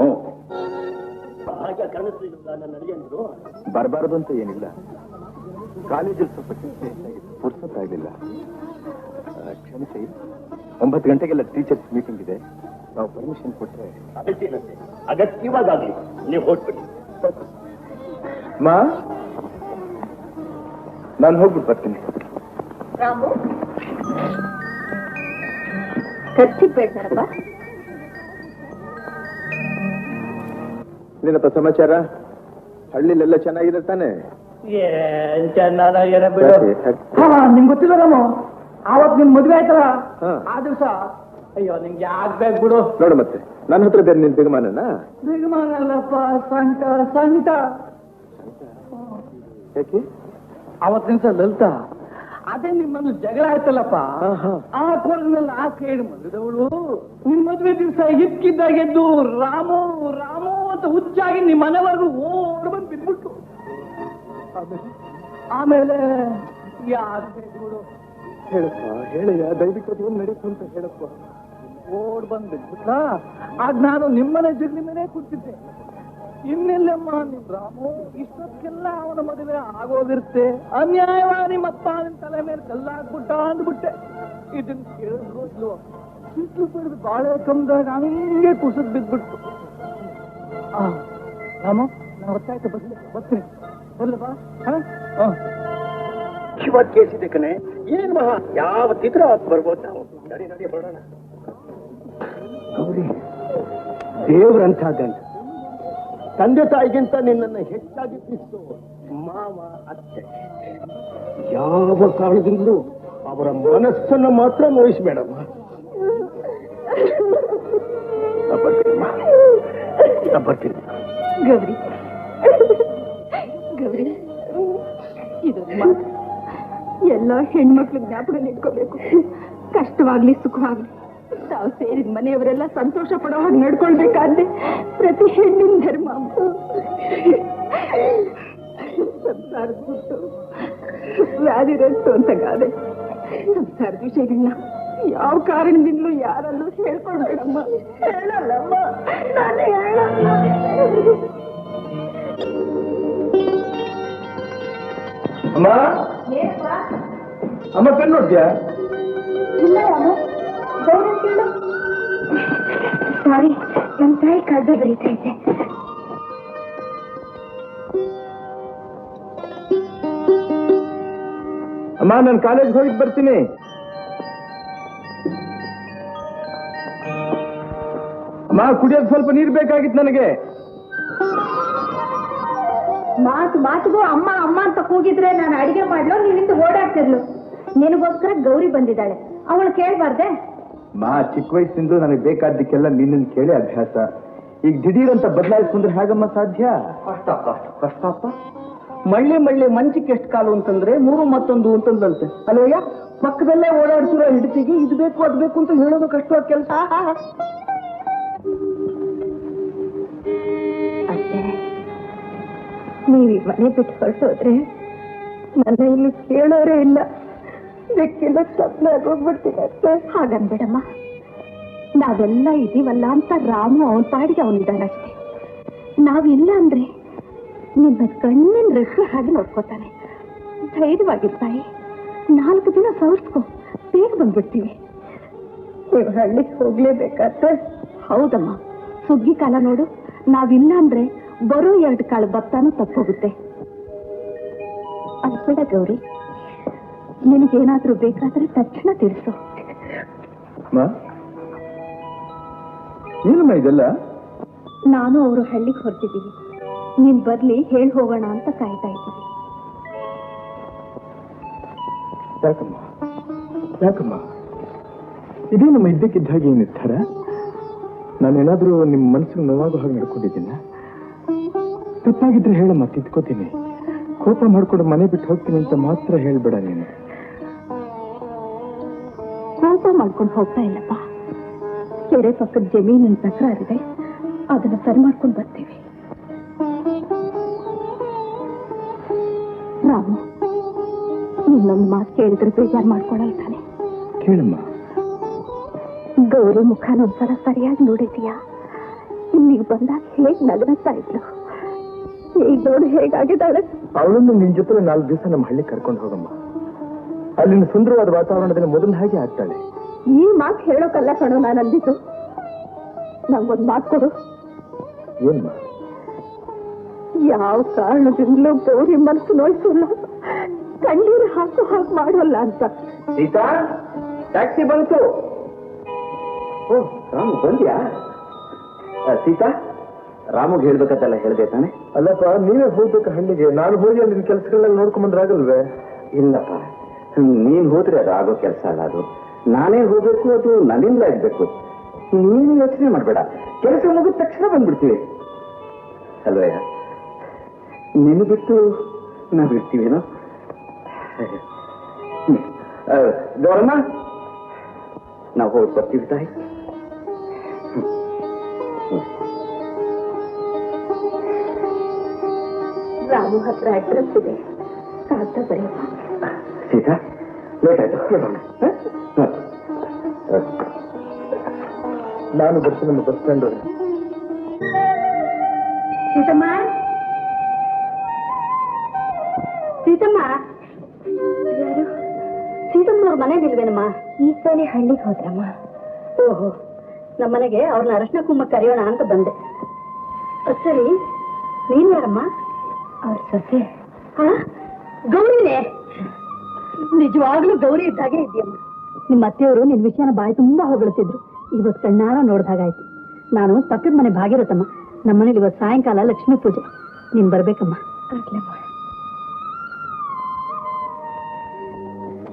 ಬರಬಾರದು ಅಂತ ಏನಿಲ್ಲ, ಕಾಲೇಜಲ್ಲಿ ಸ್ವಲ್ಪ ಪುರ್ಸತ್ತಾಗಲಿಲ್ಲ. ಕ್ಷಮಿಸಿ, 9 ಗಂಟೆಗೆಲ್ಲ ಟೀಚರ್ಸ್ ಮೀಟಿಂಗ್ ಇದೆ. ನಾವು ಪರ್ಮಿಷನ್ ಕೊಟ್ಟರೆ ಅಗತ್ಯವಾಗಲಿ ನೀವು ಹೊರಟ್ಬಿಡಿ. ಮಾ, ನಾನು ಹೋಗ್ಬಿಟ್ಟು ಬರ್ತೀನಿ. ರಾಮು, ಖರ್ಚಿಗೆ ಬೇಡ್ತಾರಪ್ಪ. ಏನಪ್ಪ ಸಮಾಚಾರ? ಹಳ್ಳಿಲೆಲ್ಲ ಚೆನ್ನಾಗಿದೆ ತಾನೆ? ಏನ್ ಚೆನ್ನಾಗಿರ ಬಿಡು. ನಿಂಗೆ ಗೊತ್ತಿಲ್ಲ ರಾಮು, ಆವತ್ ನಿನ್ ಮದ್ವೆ ಆಯ್ತಲ್ಲ ಆ ದಿವಸ, ಅಯ್ಯೋ ನಿಂಗೆ ಯಾಕೆ ಬೇಕು ಬಿಡು. ನೋಡು, ಮತ್ತೆ ನನ್ನ ಹತ್ರ ಬೇರೆ ನಿನ್ ಬಿಗಮಾನನ? ಬಿಗಮಾನ ಅಲ್ಲಪ್ಪ, ಸಂಕಟ ಸಂಕಟ. ಯಾಕೆ? ಅವತ್ತಿನ ದಿವಸ ಲಲಿತಾ ಅದೇ ನಿಮ್ಮನ್ನು ಜಗಳ ಆಯ್ತಲ್ಲಪ್ಪ, ಆ ಕೋರ್ನಲ್ಲಿ ಆ ಕೇಳಿ ಮದುವೆದವಳು ನಿಮ್ ಮದ್ವೆ ದಿವಸ ಇಕ್ಕಿದ್ದಾಗೆದ್ದು ರಾಮು ರಾಮು ಅಂತ ಹುಚ್ಚಾಗಿ ನಿಮ್ಮ ಮನೆವರೆಗೂ ಓಡ್ ಬಂದು ಬಿದ್ಬಿಟ್ಟು. ಆಮೇಲೆ ಯಾರು ಹೇಳಪ್ಪ, ಹೇಳಯ್ಯ, ದಯವಿಟ್ಟು ಅದು ನಡೀತು ಅಂತ ಹೇಳಪ್ಪ. ಓಡ್ ಬಂದ್ಬಿಟ್ಬಿಟ್ಲ. ಆಗ ನಾನು ನಿಮ್ಮನೆ ಜಗಲಿ ಮೇಲೆ ಕೂತಿದ್ದೆ. ಇನ್ನೆಲ್ಲಮ್ಮ ನಿಮ್ ರಾಮು ಇಷ್ಟಕ್ಕೆಲ್ಲ ಅವನ ಮದುವೆ ಆಗೋಗಿರುತ್ತೆ, ಅನ್ಯಾಯವಾಗಿ ನಿಮ್ಮಪ್ಪ ನಿಮ್ ತಲೆ ಮೇಲೆ ಕಲ್ಲಾಕ್ಬಿಟ್ಟ ಅಂದ್ಬಿಟ್ಟೆ. ಇದನ್ನ ಕೇಳಿದ್ರು ಸಿಟ್ಟು ಬಿಡಿದು ಬಾಳೆ ಕಂದಾಗ ಹಂಗೆ ಕುಸಿದ್ ಬಿದ್ಬಿಟ್ಟು. ರಾಮು ನಾನು ಗೊತ್ತಾಯ್ತು, ಬರ್ತೀನಿ ಬರ್ಲಪ್ಪ. ಇವತ್ತು ಕೇಸಿದೆ ಕಣೆ, ಏನ್ ಮಹಾ ಯಾವತ್ತಿದ್ರೂ ಅವತ್ತು ಬರ್ಬೋದು ನಾವು. ನಡಿ ನಡಿ ಬರೋಣ. ಗೌರಿ ದೇವ್ರಂತ ಗಂಡ, ತಂದೆ ತಾಯಿಗಿಂತ ನಿನ್ನನ್ನು ಹೆಚ್ಚಾಗಿ ಪ್ರೀತಿಸೋ ಮಾವ ಅತ್ತೆ. ಯಾವ ಕಾರಣದಿಂದಲೂ ಅವರ ಮನಸ್ಸನ್ನು ಮಾತ್ರ ನೋಯಿಸಬೇಡಮ್ಮ. ಬರ್ತೀನಿ ಗೌರಿ ಗೌರಿ, ಇದೊಂದು ಮಾತು ಎಲ್ಲ ಹೆಣ್ಮಕ್ಳು ಜ್ಞಾಪಕ ಇಟ್ಕೋಬೇಕು. ಕಷ್ಟವಾಗ್ಲಿ ಸುಖವಾಗ್ಲಿ ತಾವು ಸೇರಿದ ಮನೆಯವರೆಲ್ಲ ಸಂತೋಷ ಪಡೋ ಹಾಗೆ ನಡ್ಕೊಳ್ಬೇಕಾದ್ರೆ ಪ್ರತಿ ಹೆಣ್ಣಿನ ಧರ್ಮ. ಸಂಸಾರದ ಬಿಟ್ಟು ವ್ಯಾಧಿ ರಸ್ತು ಅಂತ ಗಾದೆ. ಸಂಸಾರದ ವಿಷಯಗಳನ್ನ ಯಾವ ಕಾರಣದಿಂದಲೂ ಯಾರಲ್ಲೂ ಹೇಳ್ಕೊಳ್ಬೇಡಮ್ಮ. ಹೇಳಲ್ಲಮ್ಮ, ನಾನು ಹೇಳಲ್ಲ. ಅಮ್ಮ ಅಮ್ಮ ಪೆನ್ ನೋಡ್ತೀಯಾ? ಇಲ್ಲ ರಾಮು, ಗೌರಿ ಕೇಳು. ಸಾರಿ, ನನ್ನ ತಾಯಿ ಕಾಯ್ದೆ ಬರೀತಾ ಇದ್ದೆ. ಅಮ್ಮ ನಾನು ಕಾಲೇಜ್ಗೆ ಹೋಗಿದ್ದು ಬರ್ತೀನಿ. ಅಮ್ಮ ಕುಡಿಯೋದು ಸ್ವಲ್ಪ ನೀರು ಬೇಕಾಗಿತ್ತು ನನಗೆ. ಮಾತಿಗೂ ಅಮ್ಮ ಅಮ್ಮ ಅಂತ ಕೂಗಿದ್ರೆ ನಾನು ಅಡಿಗೆ ಮಾಡ್ಲೋ ನೀನಿಂದ ಓಡಾಡ್ತಿರ್ಲು. ನಿನಗೋಸ್ಕರ ಗೌರಿ ಬಂದಿದ್ದಾಳೆ, ಅವಳು ಕೇಳ್ಬಾರ್ದೆ? ಮಾ ಚಿಕ್ಕ ವಯಸ್ಸಿಂದ ನನಗೆ ಬೇಕಾದ್ದಕ್ಕೆಲ್ಲ ನಿನ್ನನ್ನು ಕೇಳಿ ಅಭ್ಯಾಸ. ಈಗ ದಿಢೀರ್ ಅಂತ ಬದಲಾಯಿಸ್ಕೊಂಡ್ರೆ ಹೇಗಮ್ಮ ಸಾಧ್ಯ? ಕಷ್ಟಪ್ಪ. ಮಳ್ಳಿ ಮಂಚಕ್ಕೆ ಎಷ್ಟು ಕಾಲು ಅಂತಂದ್ರೆ 3 ಮತ್ತೊಂದು ಅಂತಂದಂತೆ ಅಲ್ವಯ್ಯ. ಪಕ್ಕದಲ್ಲೇ ಓಡಾಡ್ತಿರೋ ಹೆಂಡತಿಗೆ ಇದು ಬೇಕು ಅದು ಬೇಕು ಅಂತ ಹೇಳೋದು ಕಷ್ಟವಾದ ಕೆಲಸ. ಅಷ್ಟೇ, ನೀವು ಈ ಮನೆ ಬಿಟ್ಟು ಹೊರಟೋದ್ರೆ ನನ್ನ ಇಲ್ಲಿ ಕೇಳೋರೇ ಇಲ್ಲ. ಬೆಕ್ಕಿಲ್ಲ ತಪ್ಪನಾಗೋಗ್ಬಿಡ್ತೀನಿ ಅಷ್ಟೇ. ಹಾಗನ್ಬೇಡಮ್ಮ, ನಾವೆಲ್ಲ ಇದೀವಲ್ಲ ಅಂತ ರಾಮು ಅವನ ಪಾಡಿಗೆ ಅವನಿದ್ದಾನಷ್ಟೇ. ನಾವಿಲ್ಲ ಅಂದ್ರೆ ನಿನ್ನ ಕಣ್ಣಿನ ರೆಕ್ಕೆ ಹಾಗೆ ನೋಡ್ಕೋತಾನೆ. ಧೈರ್ಯವಾಗಿರ್ತಾಯಿ, 4 ದಿನ ಸವರ್ಸ್ಕೊ, ಬೇಗ ಬಂದ್ಬಿಡ್ತೀವಿ. ನೀವು ಹಳ್ಳಿಗೆ ಹೋಗ್ಲೇಬೇಕಾದ್ರೆ? ಹೌದಮ್ಮ, ಸುಗ್ಗಿ ಕಾಲ ನೋಡು, ನಾವಿಲ್ಲ ಅಂದ್ರೆ ಬರೋ 2 ಕಾಳು ಭತ್ತನೂ ತಪ್ಪೋಗುತ್ತೆ. ಅನ್ಬೇಡ ಗೌರಿ, ನಿನಗೇನಾದ್ರೂ ಬೇಕಾದ್ರೆ ತಕ್ಷಣ ತಿಳಿಸು. ಏನಮ್ಮ ಇದೆಲ್ಲ? ನಾನು ಅವರು ಹಳ್ಳಿಗೆ ಹೊರಟಿದ್ದೀವಿ, ನೀನ್ ಬರ್ಲಿ ಹೇಳಿ ಹೋಗೋಣ ಅಂತ ಕಾಯ್ತಾ ಇದ್ದೀವಿ. ಯಾಕಮ್ಮ ಇದೇನಮ್ಮ ಇದ್ದಕ್ಕಿದ್ದ ಹಾಗೆ ಏನು ನಿರ್ಧಾರ? ನಾನೇನಾದ್ರೂ ನಿಮ್ಮ ಮನಸ್ಸಿಗೆ ನೋವಾಗೋ ಹಾಗೆ ನಡ್ಕೊಂಡಿದ್ದೀನ? ತಪ್ಪಾಗಿದ್ರೆ ಹೇಳಮ್ಮ, ತಿದ್ಕೋತೀನಿ. ಕೋಪ ಮಾಡ್ಕೊಂಡು ಮನೆ ಬಿಟ್ಟು ಹೋಗ್ತೀನಿ ಅಂತ ಮಾತ್ರ ಹೇಳ್ಬೇಡ ನೀನು. ಕೋಪ ಮಾಡ್ಕೊಂಡು ಹೋಗ್ತಾ ಇಲ್ಲಪ್ಪ, ಕೆರೆ ಪಕ್ಕದ ಜಮೀನಿನ ತಕರಾರಿದೆ, ಅದನ್ನ ಸರಿ ಮಾಡ್ಕೊಂಡು ಬರ್ತೀವಿ. ರಾಮು, ನಿನ್ನೊಂದು ಮಾತು ಕೇಳಿದ್ರೆ ಬೇಜಾರು ಮಾಡ್ಕೊಳಲ್ಲ ತಾನೆ? ಕೇಳಮ್ಮ. ಗೌರಿ ಮುಖನೊಂದ್ಸಲ ಸರಿಯಾಗಿ ನೋಡಿದೀಯಾ? ಇಲ್ಲಿಗೆ ಬಂದಾಗ ಹೇಗ್ ನಗನಸ್ತಾ ಇದ್ಲು, ಈಗ ನೋಡಿ ಹೇಗಾಗಿದ್ದಾಳೆ. ಅವಳನ್ನು ನಿನ್ ಜೊತೆ 4 ದಿವಸ ನಮ್ಮ ಹಳ್ಳಿ ಕರ್ಕೊಂಡು ಹೋಗಮ್ಮ. ಅಲ್ಲಿನ ಸುಂದರವಾದ ವಾತಾವರಣದಲ್ಲಿ ಮೊದಲ ಹಾಗೆ ಆಗ್ತಾಳೆ. ಈ ಮಾತು ಹೇಳೋಕಲ್ಲ ಕಣೋ ನಾನು ಅಂದಿದ್ದು. ನಂಗೊಂದು ಮಾತು ಕೊಡು. ಏನ್ಮ? ಯಾವ ಕಾರಣದಿಂದಲೂ ಗೌರಿ ಮನಸ್ಸು ನೋಯಿಸಲ್ಲ, ಕಣ್ಣೀರು ಹಾಕೋ ಹಾಗೆ ಮಾಡೋಲ್ಲ ಅಂತ. ಸೀತಾ, ಟ್ಯಾಕ್ಸಿ ಬಂತು. ಓ ರಾಮು ಬಂದ್ಯಾ? ಸೀತಾ, ರಾಮುಗೆ ಹೇಳ್ಬೇಕಂತೆಲ್ಲ ಹೇಳ್ದೆ ತಾನೆ? ಅಲ್ಲಪ್ಪ, ನೀವೇ ಹೋಗ್ಬೇಕು ಹಳ್ಳಿಗೆ. ನಾನು ಹೋಗಿ ಅಲ್ಲಿನ ಕೆಲಸಗಳೆಲ್ಲ ನೋಡ್ಕೊಂಬಂದ್ರಾಗಲ್ವೇ? ಇಲ್ಲಪ್ಪ, ನೀನ್ ಹೋದ್ರೆ ಅದು ಆಗೋ ಕೆಲಸ ಅಲ್ಲ. ಅದು ನಾನೇ ಹೋಗ್ಬೇಕು, ಅದು ನನ್ನಿಂದ ಆಗ್ಬೇಕು. ನೀನು ಯೋಚನೆ ಮಾಡ್ಬೇಡ, ಕೆಲಸ ಮುಗಿದ ತಕ್ಷಣ ಬಂದ್ಬಿಡ್ತೀವಿ ಅಲ್ವಯ್ಯ. ನೀನು ಬಿಟ್ಟು ನಾವು ಇರ್ತೀವೇನೋ. ಗೌರಮ್ಮ, ನಾವು ಹೋಗಿ ಬರ್ತೀವಿ ತಾಯಿ. ರಾಮು ಹತ್ರ ಅಡ್ರೆಸ್ ಇದೆ, ಕಾಗ್ದ ಬರೆಯಪ್ಪ. ಸೀತಾ, ಲೇಟ್ ಆಯ್ತು. ನಾನು ಬರ್ತೀನಿ ಬಸ್ ಸ್ಟ್ಯಾಂಡ್. ಸೀತಮ್ಮ, ಸೀತಮ್ಮ, ಯಾರು? ಸೀತಮ್ಮನವ್ರ ಮನೆಗಿಲ್ವೇನಮ್ಮ? ಈ ಸಲ ಹಳ್ಳಿಗೆ ಹೋದ್ರಮ್ಮ. ಓಹೋ, ನಮ್ಮನೆಗೆ ಅವ್ರನ್ನ ಅರಶಿನ ಕುಂಭ ಕರೆಯೋಣ ಅಂತ ಬಂದೆ. ಸರಿ, ನೀನ್ ಯಾರಮ್ಮ? ಅವ್ರ ಸೊಸೆ. ಗೌರಿನೇ? ನಿಜವಾಗ್ಲೂ ಗೌರಿ ಇದ್ದಾಗೆ ಇದೆಯಮ್ಮ. ನಿಮ್ಮ ಅತ್ತೆಯವರು ನಿನ್ ವಿಷಯನ ಬಾಯಿ ತುಂಬಾ ಹೊಗಳ್ತಿದ್ರು. ಇವತ್ತು ಕಣ್ಣಾರ ನೋಡ್ದಾಗಾಯ್ತು. ನಾನು ಪಕ್ಕದ ಮನೆ ಭಾಗಿರತಮ್ಮ. ನಮ್ಮನೇಲಿ ಇವತ್ತು ಸಾಯಂಕಾಲ ಲಕ್ಷ್ಮೀ ಪೂಜೆ. ನೀನ್ ಬರ್ಬೇಕಮ್ಮ.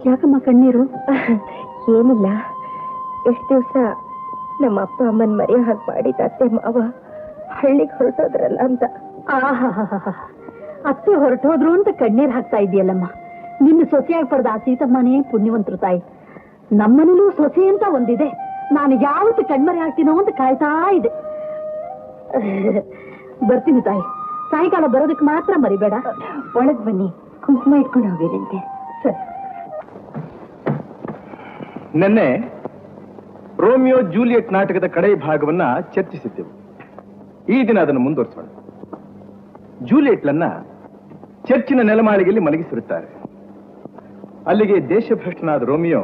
ಯಾಕಮ್ಮ ಕಣ್ಣೀರು? ಏನಿಲ್ಲ, ಎಷ್ಟು ದಿವಸ ನಮ್ಮ ಅಪ್ಪ ಅಮ್ಮನ ಮರಿ ಹಾಗೆ ಮಾಡಿದ ಅತ್ತೆ ಮಾವ ಹಳ್ಳಿಗೆ ಹೊರಟೋದ್ರಲ್ಲ ಅಂತ. ಅತ್ತೆ ಹೊರಟೋದ್ರು ಅಂತ ಕಣ್ಣೀರ್ ಹಾಕ್ತಾ ಇದೆಯಲ್ಲಮ್ಮ. ನಿನ್ನ ಸೊಸೆಯಾಗಿ ಪಡೆದ ಆ ಸೀತಮ್ಮನೇ ಪುಣ್ಯವಂತರು ತಾಯಿ. ನಮ್ಮನೇಲೂ ಸೊಸೆ ಅಂತ ಒಂದಿದೆ. ನಾನು ಯಾವತ್ತು ಕಣ್ಮರೆ ಹಾಕ್ತೀನೋ ಅಂತ ಕಾಯ್ತಾ ಇದೆ. ಬರ್ತೀನಿ ತಾಯಿ, ಸಾಯಂಕಾಲ ಬರೋದಕ್ಕೆ ಮಾತ್ರ ಮರಿಬೇಡ. ಒಳಗ್ ಬನ್ನಿ, ಕುಂಕುಮ ಇಟ್ಕೊಂಡು ಹೋಗಿರಂತೆ. ಸರಿ. ನಿನ್ನೆ ರೋಮಿಯೋ ಜೂಲಿಯಟ್ ನಾಟಕದ ಕಡೆ ಭಾಗವನ್ನ ಚರ್ಚಿಸಿದ್ದೆವು. ಈ ದಿನ ಅದನ್ನು ಮುಂದುವರಿಸೋಣ. ಜೂಲಿಯಟ್ಲನ್ನ ಚರ್ಚಿನ ನೆಲಮಾಳಿಗೆಯಲ್ಲಿ ಮಲಗಿಸಿರುತ್ತಾರೆ. ಅಲ್ಲಿಗೆ ದೇಶಭ್ರಷ್ಟನಾದ ರೋಮಿಯೋ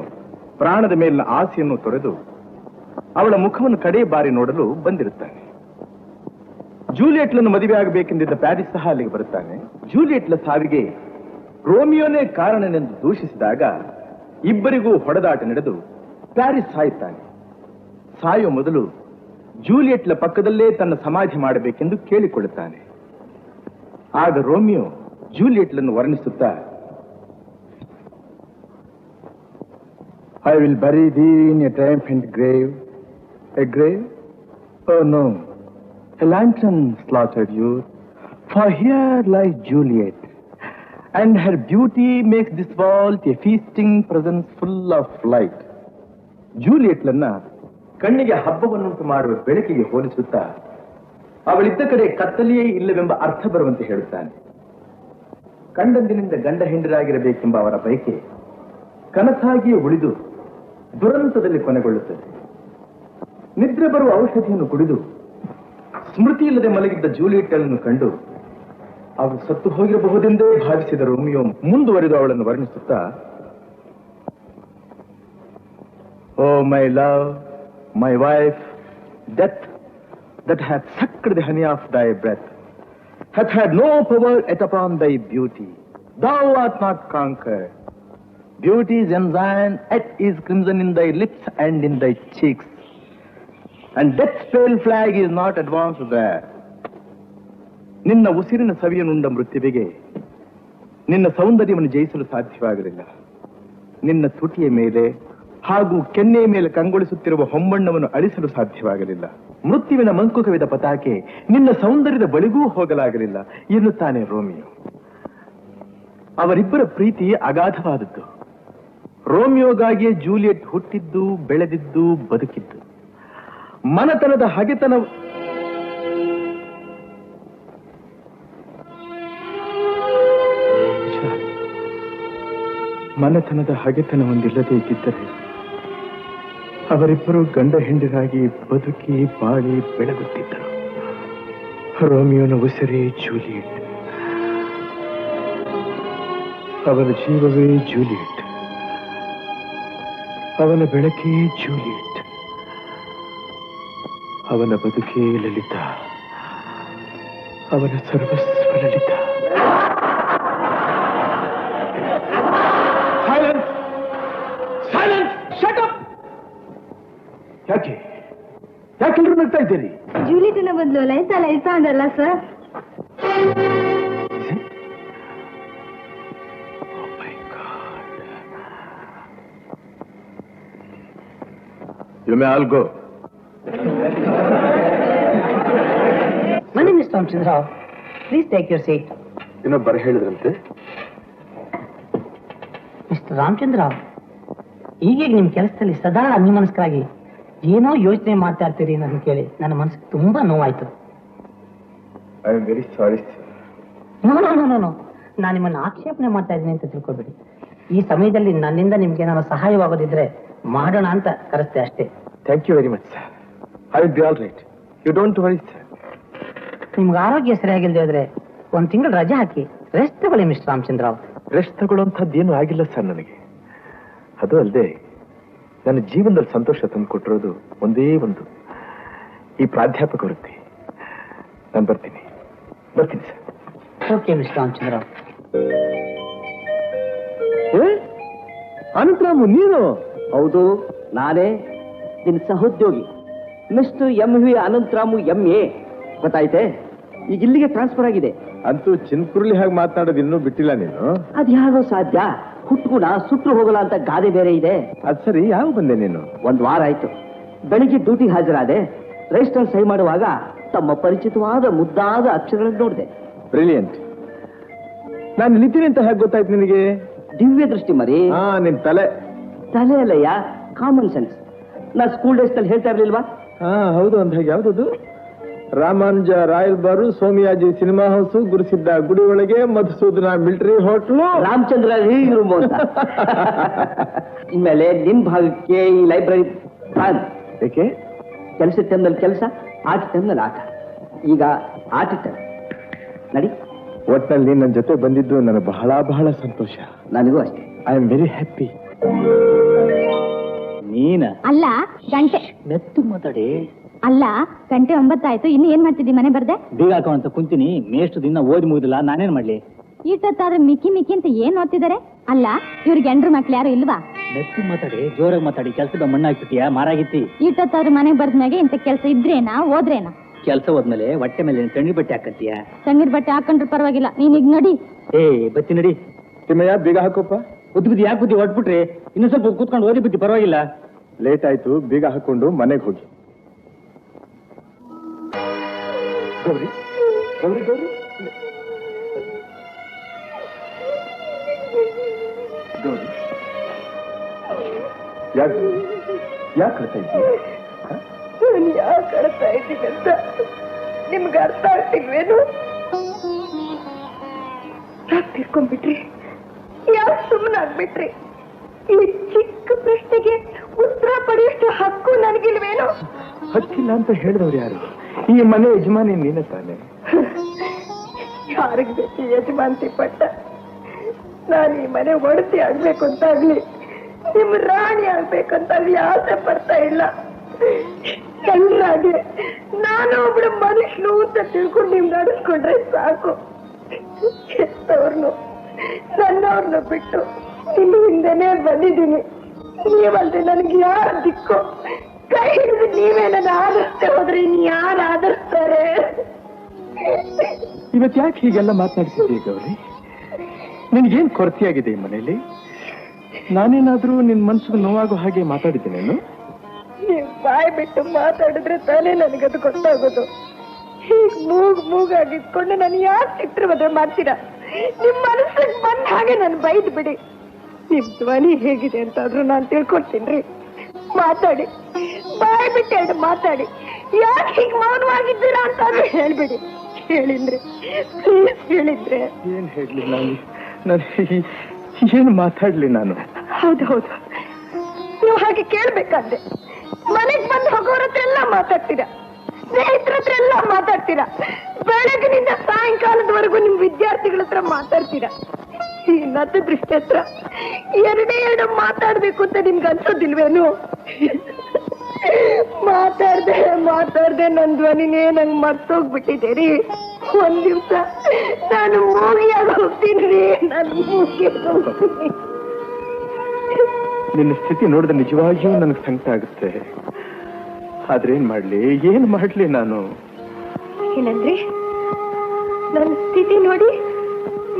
ಪ್ರಾಣದ ಮೇಲಿನ ಆಸೆಯನ್ನು ತೊರೆದು ಅವಳ ಮುಖವನ್ನು ಕಡೆ ಬಾರಿ ನೋಡಲು ಬಂದಿರುತ್ತಾನೆ. ಜೂಲಿಯಟ್ಲನ್ನು ಮದುವೆ ಆಗಬೇಕೆಂದಿದ್ದ ಪ್ಯಾರಿಸ್ ಸಹ ಅಲ್ಲಿಗೆ ಬರುತ್ತಾನೆ. ಜೂಲಿಯಟ್ಲ ಸಾವಿಗೆ ರೋಮಿಯೋನೇ ಕಾರಣನೆಂದು ದೂಷಿಸಿದಾಗ ಇಬ್ಬರಿಗೂ ಹೊಡೆದಾಟ ನಡೆದು ಪ್ಯಾರಿಸ್ ಸಾಯುತ್ತಾನೆ. ಸಾಯುವ ಮೊದಲು ಜೂಲಿಯಟ್ಲ ಪಕ್ಕದಲ್ಲೇ ತನ್ನ ಸಮಾಧಿ ಮಾಡಬೇಕೆಂದು ಕೇಳಿಕೊಳ್ಳುತ್ತಾನೆ. ಆಗ Romeo ಜೂಲಿಯಟ್ಲನ್ನು ವರ್ಣಿಸುತ್ತಾ, I will bury thee in a triumphant grave. A grave? Oh no, a lantern slaughtered you. For here lies Juliet, and her beauty makes this vault a feasting presence full of light. ಜೂಲಿಯಟ್ಲನ್ನ ಕಣ್ಣಿಗೆ ಹಬ್ಬವನ್ನುಂಟು ಮಾಡುವ ಬೆಳಕಿಗೆ ಹೋಲಿಸುತ್ತಾ ಅವಳಿದ್ದ ಕಡೆ ಕತ್ತಲೆಯೇ ಇಲ್ಲವೆಂಬ ಅರ್ಥ ಬರುವಂತೆ ಹೇಳುತ್ತಾನೆ. ಕಂಡಂದಿನಿಂದ ಗಂಡ ಹೆಂಡರಾಗಿರಬೇಕೆಂಬ ಅವರ ಬಯಕೆ ಕನಸಾಗಿಯೇ ಉಳಿದು ದುರಂತದಲ್ಲಿ ಕೊನೆಗೊಳ್ಳುತ್ತದೆ. ನಿದ್ರೆ ಬರುವ ಔಷಧಿಯನ್ನು ಕುಡಿದು ಸ್ಮೃತಿ ಇಲ್ಲದೆ ಮಲಗಿದ್ದ ಜೂಲಿಯಟ್ಲನ್ನು ಕಂಡು ಅವಳು ಸತ್ತು ಹೋಗಿರಬಹುದೆಂದೇ ಭಾವಿಸಿದ ರೋಮಿಯೋ ಮುಂದುವರಿದು ಅವಳನ್ನು ವರ್ಣಿಸುತ್ತಾ, oh my love, my wife, death that hath sucked the honey of thy breath hath had no power yet upon thy beauty. Thou art not conquered. Beauty's ensign yet is crimson in thy lips and in thy cheeks, and death's pale flag is not advanced there. ನಿನ್ನ ಉಸಿರಿನ ಸವಿಯನ್ನುಂಡ ಮೃತ್ಯುವಿಗೆ ನಿನ್ನ ಸೌಂದರ್ಯವನ್ನು ಜಯಿಸಲು ಸಾಧ್ಯವಾಗಲಿಲ್ಲ. ನಿನ್ನ ತುಟಿಯ ಮೇಲೆ ಹಾಗೂ ಕೆನ್ನೆಯ ಮೇಲೆ ಕಂಗೊಳಿಸುತ್ತಿರುವ ಹೊಂಬಣ್ಣವನ್ನು ಅಳಿಸಲು ಸಾಧ್ಯವಾಗಲಿಲ್ಲ. ಮೃತ್ಯುವಿನ ಮಂಕು ಕವಿದ ಪತಾಕೆ ನಿನ್ನ ಸೌಂದರ್ಯದ ಬಳಿಗೂ ಹೋಗಲಾಗಲಿಲ್ಲ ಎನ್ನುತ್ತಾನೆ ರೋಮಿಯೋ. ಅವರಿಬ್ಬರ ಪ್ರೀತಿ ಅಗಾಧವಾದದ್ದು. ರೋಮಿಯೋಗಾಗಿಯೇ ಜೂಲಿಯಟ್ ಹುಟ್ಟಿದ್ದು, ಬೆಳೆದಿದ್ದು, ಬದುಕಿದ್ದು. ಮನತನದ ಹಗೆತನ ಮನತನದ ಹಗೆತನ ಹೊಂದಿಲ್ಲದೆ ಇದ್ದಿದ್ದರೆ ಅವರಿಬ್ಬರು ಗಂಡ ಹೆಂಡರಾಗಿ ಬದುಕಿ ಬಾಳಿ ಬೆಳಗುತ್ತಿದ್ದರು. ರೋಮಿಯೋನ ಉಸಿರೇ ಜೂಲಿಯಟ್, ಅವನ ಜೀವವೇ ಜೂಲಿಯಟ್, ಅವನ ಬೆಳಕೇ ಜೂಲಿಯಟ್, ಅವನ ಬದುಕೇ ಲಲಿತಾ, ಅವನ ಸರ್ವಸ್ವ ಲಲಿತಾ. ಯಾಕೆ ಯಾಕೆಲ್ಲರೂ ನಗ್ತಾ ಇದ್ದೀರಿ? ಜೂಲಿಯಟ್ನ ಬದಲು ಲೈಸಾ ಲೈಸಾ ಅಂದ್ರಲ್ಲ sir. You may all go. My name is Ramchandra Rao. Please take your seat. ಇನ್ನೊಬ್ಬರು ಹೇಳಿದ್ರಂತೆ. ಮಿಸ್ಟರ್ ರಾಮಚಂದ್ರ ರಾವ್, ಈಗೀಗ ನಿಮ್ಮ ಕೆಲಸದಲ್ಲಿ ಸದಾ ಅನ್ಯಮನಸ್ಕರಾಗಿ ಏನೋ ಯೋಚನೆ ಮಾಡ್ತಾ ಇರ್ತೀರಿ ನನ್ನ ಕೇಳಿ ನನ್ನ ಮನಸ್ಸಿಗೆ ತುಂಬಾ ನೋವಾಯ್ತು. I am very sorry sir. No no no no ನಾನು ನಿಮ್ಮನ್ನು ಆಕ್ಷೇಪಣೆ ಮಾಡ್ತಾ ಇದ್ದೀನಿ ಅಂತ ತಿಳ್ಕೊಬೇಡಿ. ಈ ಸಮಯದಲ್ಲಿ ನನ್ನಿಂದ ನಿಮ್ಗೆ ಏನಾದ್ರು ಸಹಾಯವಾಗೋದಿದ್ರೆ ಮಾಡೋಣ ಅಂತ ಕರೆಸ್ತೆ ಅಷ್ಟೇ. Thank you very much sir. I will be all right. You don't worry sir. ನಿಮ್ಗೆ ಆರೋಗ್ಯ ಸರಿಯಾಗಿಲ್ಲದೆ ಹೋದ್ರೆ 1 ತಿಂಗಳು ರಜೆ ಹಾಕಿ ರೆಸ್ಟ್ ತಗೊಳ್ಳಿ ಮಿಸ್ಟರ್ ರಾಮಚಂದ್ರ ರಾವ್. ರೆಸ್ಟ್ ತಗೊಳ್ಳೋಂಥದ್ದೇನು ಆಗಿಲ್ಲ ಸರ್ ನನಗೆ. ಅದು ಅಲ್ಲದೆ ನನ್ನ ಜೀವನದಲ್ಲಿ ಸಂತೋಷ ತಂದುಕೊಟ್ಟಿರೋದು ಒಂದೇ ಒಂದು, ಈ ಪ್ರಾಧ್ಯಾಪಕ ವೃತ್ತಿ. ನಾನು ಬರ್ತೀನಿ sir. Okay mister Ramachandra Rao. Anantharamu ನೀನು? ಹೌದು, ನಾನೇ ನಿನ್ನ ಸಹೋದ್ಯೋಗಿ ಮಿಸ್ಟರ್ MV ಅನಂತರಾಮು MA. ಗೊತ್ತಾಯ್ತೆ? ಈಗ ಇಲ್ಲಿಗೆ ಟ್ರಾನ್ಸ್ಫರ್ ಆಗಿದೆ. ಅಂತೂ ಚಿನ್ಕುರ್ಲಿ ಹಾಗೆ ಮಾತನಾಡೋದು ಇನ್ನೂ ಬಿಟ್ಟಿಲ್ಲ ನೀನು. ಅದ್ಯಾರೋ ಸಾಧ್ಯ? ಹುಟ್ಟುಗುಣ ಸುಟ್ರು ಹೋಗಲ್ಲ ಅಂತ ಗಾದೆ ಬೇರೆ ಇದೆ. ಅದ್ ಸರಿ, ಯಾವ ಬಂದೆ ನೀನು? 1 ವಾರ ಆಯ್ತು. ಬೆಳಿಗ್ಗೆ ಡ್ಯೂಟಿಗೆ ಹಾಜರಾದೆ. ರಿಜಿಸ್ಟರ್ ಸಹಿ ಮಾಡುವಾಗ ತಮ್ಮ ಪರಿಚಿತವಾದ ಮುದ್ದಾದ ಅಕ್ಷರಗಳನ್ನು ನೋಡಿದೆ. ಬ್ರಿಲಿಯಂಟ್. ನಾನು ಇಲ್ಲಿದ್ದೀನಿ ಅಂತ ಹೇಗೆ ಗೊತ್ತಾಯ್ತು ನಿನಗೆ? ದಿವ್ಯ ದೃಷ್ಟಿ ಮರಿ. ನಿನ್ ತಲೆ ಅಲ್ಲಯ್ಯ, ಕಾಮನ್ ಸೆನ್ಸ್. ನಾ ಸ್ಕೂಲ್ ಡೇಸ್ ನಲ್ಲಿ ಹೇಳ್ತಾ ಇರ್ಲಿಲ್ವಾ? ಹೌದು. ಅಂತ ಹೇಗೆ? ಯಾವ್ದದು? ರಾಮಾನುಜ ರಾಯಲ್ ಬಾರು, ಸೋಮಿಯಾಜಿ ಸಿನಿಮಾ ಹೌಸ್, ಗುರುಸಿದ್ದ ಗುಡಿ ಒಳಗೆ, Madhusudana military hotel, Ramachandra room ಅಂತ. ಇನ್ಮೇಲೆ ನಿಮ್ ಭಾಗಕ್ಕೆ ಈ ಲೈಬ್ರರಿ ಪ್ಲಾನ್. ಏಕೆ? ಕೆಲಸ ಟೈಮ್ನಲ್ಲಿ ಕೆಲಸ, ಆಟ ಟೈಮ್ನಲ್ಲಿ ಆಟ. ಈಗ ಆಟ ಟೈಮ್ ನಡಿ. ಒಟ್ಟಿನಲ್ಲಿ ನನ್ನ ಜೊತೆ ಬಂದಿದ್ದು ನನಗೆ ಬಹಳ ಬಹಳ ಸಂತೋಷ. ನನಗೂ ಅಷ್ಟೇ. I am very happy. ನೀನ ಅಲ್ಲ ಗಂಟೆ ಮೆತ್ತು ಮಾತಾಡಿ. ಅಲ್ಲ ಗಂಟೆ 9 ಆಯ್ತು, ಇನ್ನು ಏನ್ ಮಾಡ್ತಿದ್ದಿ? ಮನೆ ಬರ್ದೆ? ಬೀಗ ಹಾಕೋಂತ ಕುಂತೀನಿ. ಮೇಷ್ಟು ದಿನ ಓದಿ ಮುಗಿದಿಲ್ಲ, ನಾನೇನ್ ಮಾಡ್ಲಿ? ಈಟೊತ್ತಾದ್ರೆ ಮಿಕ್ಕಿ ಅಂತ ಏನ್ ಓದ್ತಿದಾರೆ? ಅಲ್ಲ ಇವ್ರಿಗೆ ಹೆಂಡ್ರು ಮಕ್ಳು ಯಾರು ಇಲ್ವಾ? ಮೆತ್ತು ಮಾತಾಡಿ, ಜೋರಾಗಿ ಮಾತಾಡಿ. ಕೆಲ್ಸದ ಮಣ್ಣಾಗ್ಬಿಟ್ಟಿಯಾ? ಮಾರಾಗಿತ್ತಿ. ಈಟೊತ್ತಾದ್ರೆ ಮನೆಗೆ ಬರ್ದ್ಮ್ಯಾಗೆ ಇಂಥ ಕೆಲಸ ಇದ್ರೇನಾ ಓದ್ರೇನಾ? ಕೆಲಸ ಹೋದ್ಮೇಲೆ ಹೊಟ್ಟೆ ಮೇಲೆ ತಣ್ಣಿ ಬಟ್ಟೆ ಹಾಕತ್ತೀಯ? ತಣ್ಣೀರ್ ಬಟ್ಟೆ ಹಾಕೊಂಡ್ರು ಪರವಾಗಿಲ್ಲ, ನೀನೀಗ ನಡಿ. ಬತ್ತಿ ನಡಿ. ತಿಮ್ಮಯ್ಯ, ಬೀಗ ಹಾಕೋಪ್ಪ. ಬುದ್ಧಿ ಯಾಕೆ ಬುದ್ಧಿ ಹೊಟ್ಬಿಟ್ರಿ? ಇನ್ನೂ ಸ್ವಲ್ಪ ಕೂತ್ಕೊಂಡು ಓದಿ ಬುದ್ಧಿ, ಪರವಾಗಿಲ್ಲ. ಲೇಟ್ ಆಯ್ತು, ಬೀಗ ಹಾಕೊಂಡು ಮನೆಗೆ ಹೋಗಿ. ಗೌರಿ ಗೌರಿ ಗೌರಿ ಗೌರಿ, ಯಾಕೆ ಕಳ್ತಾ ಇದ್ದೀಯ? ನಾನು ಯಾಕೆ ಅಳ್ತಾ ಇದ್ದೀನಿ ಅಂತ ನಿಮ್ಗೆ ಅರ್ಥ ಆಗ್ತಿಲ್ವೇನು? ಯಾಕೆ ತಿರ್ಕೊಂಡ್ಬಿಟ್ರಿ? ಯಾಕೆ ಸುಮ್ಮನಾಗ್ಬಿಟ್ರಿ? ಈ ಚಿಕ್ಕ ಪ್ರಶ್ನೆಗೆ ಉತ್ತರ ಪಡೆಯಷ್ಟು ಹಕ್ಕು ನನಗಿಲ್ವೇನು? ಹಕ್ಕಿಲ್ಲ ಅಂತ ಹೇಳಿದವ್ರು ಯಾರು? ಈ ಮನೆ ಯಜಮಾನಿ ನೀನೇ ತಾನೆ. ಯಾರಿಗೆ ಬೇಕು ಯಜಮಾನ್ತಿ ಪಟ್ಟ? ನಾನು ಈ ಮನೆ ಒಡತಿ ಆಗ್ಬೇಕು ಅಂತಾಗ್ಲಿ, ನಿಮ್ ರಾಣಿ ಆಗ್ಬೇಕಂತಾಗ್ಲಿ ಆಸೆ ಪಡ್ತಾ ಇಲ್ಲ. ಎಲ್ಲಾಗೆ ನಾನು ಒಬ್ಳು ಮನುಷ್ಯನು ಅಂತ ತಿಳ್ಕೊಂಡು ನಿಮ್ ನಡೆಸ್ಕೊಂಡ್ರೆ ಸಾಕು. ಎಷ್ಟವ್ರನ್ನು ನನ್ನವ್ರನ್ನ ಬಿಟ್ಟು ನಿಮ್ಮ ಹಿಂದೆನೆ ಬಂದಿದ್ದೀನಿ. ನೀವಲ್ದೆ ನನಗೆ ಯಾರು ದಿಕ್ಕು? ಕೈ ಹಿಡಿದು ನೀವೇ ನನ್ನ ಆದರ್ಸ್ತೆ ಹೋದ್ರೆ ಇನ್ ಯಾರು ಆದರ್ಸ್ತಾರೆ? ಇವತ್ತು ಯಾಕೆ ಹೀಗೆಲ್ಲ ಮಾತನಾಡ್ತಿದ್ದೀಯ ಗೌರಿ? ನಿನ್ಗೇನ್ ಕೊರತೆಯಾಗಿದೆ ಈ ಮನೆಯಲ್ಲಿ? ನಾನೇನಾದ್ರೂ ನಿನ್ ಮನ್ಸಿಗೆ ನೋವಾಗೋ ಹಾಗೆ ಮಾತಾಡಿದ್ದೇನೇನು? ನೀವ್ ಬಾಯ್ ಬಿಟ್ಟು ಮಾತಾಡಿದ್ರೆ ತಾನೇ ನನಗದು ಗೊತ್ತಾಗೋದು. ಹೀಗ್ ಮೂಗಾಗಿದ್ಕೊಂಡು ನಾನು ಯಾಕೆ ಚಿತ್ರವದ್ರೆ ಮಾಡ್ತೀರಾ? ನಿಮ್ ಮನಸ್ಸಿಗೆ ಬಂದ ಹಾಗೆ ನಾನು ಬೈದ್ ಬಿಡಿ. ನಿಮ್ ಧ್ವನಿ ಹೇಗಿದೆ ಅಂತಾದ್ರೂ ನಾನು ತಿಳ್ಕೊಳ್ತೀನಿ. ಮಾತಾಡಿ, ಬಾಯ್ ಬಿಟ್ಟು ಎರಡು ಮಾತಾಡಿ. ಯಾಕೆ ಹೀಗೆ ಮೌನವಾಗಿದ್ದೀರಾ ಅಂತಾದ್ರೂ ಹೇಳ್ಬಿಡಿ. ಹೇಳಿದ್ರೆ ಪ್ಲೀಸ್ ಹೇಳಿದ್ರೆ. ಏನ್ ಹೇಳ್ಲಿ ನಾನು ಏನು ಮಾತಾಡ್ಲಿ ನಾನು? ಹೌದೌದು, ನೀವು ಹಾಗೆ ಕೇಳ್ಬೇಕಾದ್ರೆ ಮನೆಗ್ ಬಂದು ಹೋಗೋರ ಹತ್ರ ಎಲ್ಲ ಮಾತಾಡ್ತೀರಾ, ಸ್ನೇಹಿತರ ಹತ್ರ ಎಲ್ಲ ಮಾತಾಡ್ತೀರಾ, ಬೆಳಗಿನಿಂದ ಸಾಯಂಕಾಲದವರೆಗೂ ನಿಮ್ ವಿದ್ಯಾರ್ಥಿಗಳ ಹತ್ರ ಮಾತಾಡ್ತೀರಾ. ಈ ನತ್ತ ದೃಷ್ಟಿ ಹತ್ರ ಎರಡು ಮಾತಾಡ್ಬೇಕು ಅಂತ ನಿಮ್ಗೆ ಅನ್ಸೋದಿಲ್ವೇನು? ಮಾತಾಡ್ದೆ ನನ್ ಧ್ವನಿನೇ ನಂಗೆ ಮರ್ತೋಗ್ಬಿಟ್ಟಿದೆ. ಒಂದ್ ದಿವ್ಸ ನಾನು ಮೂಗಿಯಾಗಿ ಹೋಗ್ತೀನಿ. ನಾನು ಮೂಗಿಯಾಗಿ ಹೋಗ್ತೀನಿ. ನಿನ್ನ ಸ್ಥಿತಿ ನೋಡಿದ್ರೆ ನಿಜವಾಗಿಯೂ ನನಗೆ ಸಂಕಟ ಆಗುತ್ತೆ. ಆದ್ರೆ ಏನ್ ಮಾಡ್ಲಿ ನಾನು? ಏನಂದ್ರೆ ನನ್ನ ಸ್ಥಿತಿ ನೋಡಿ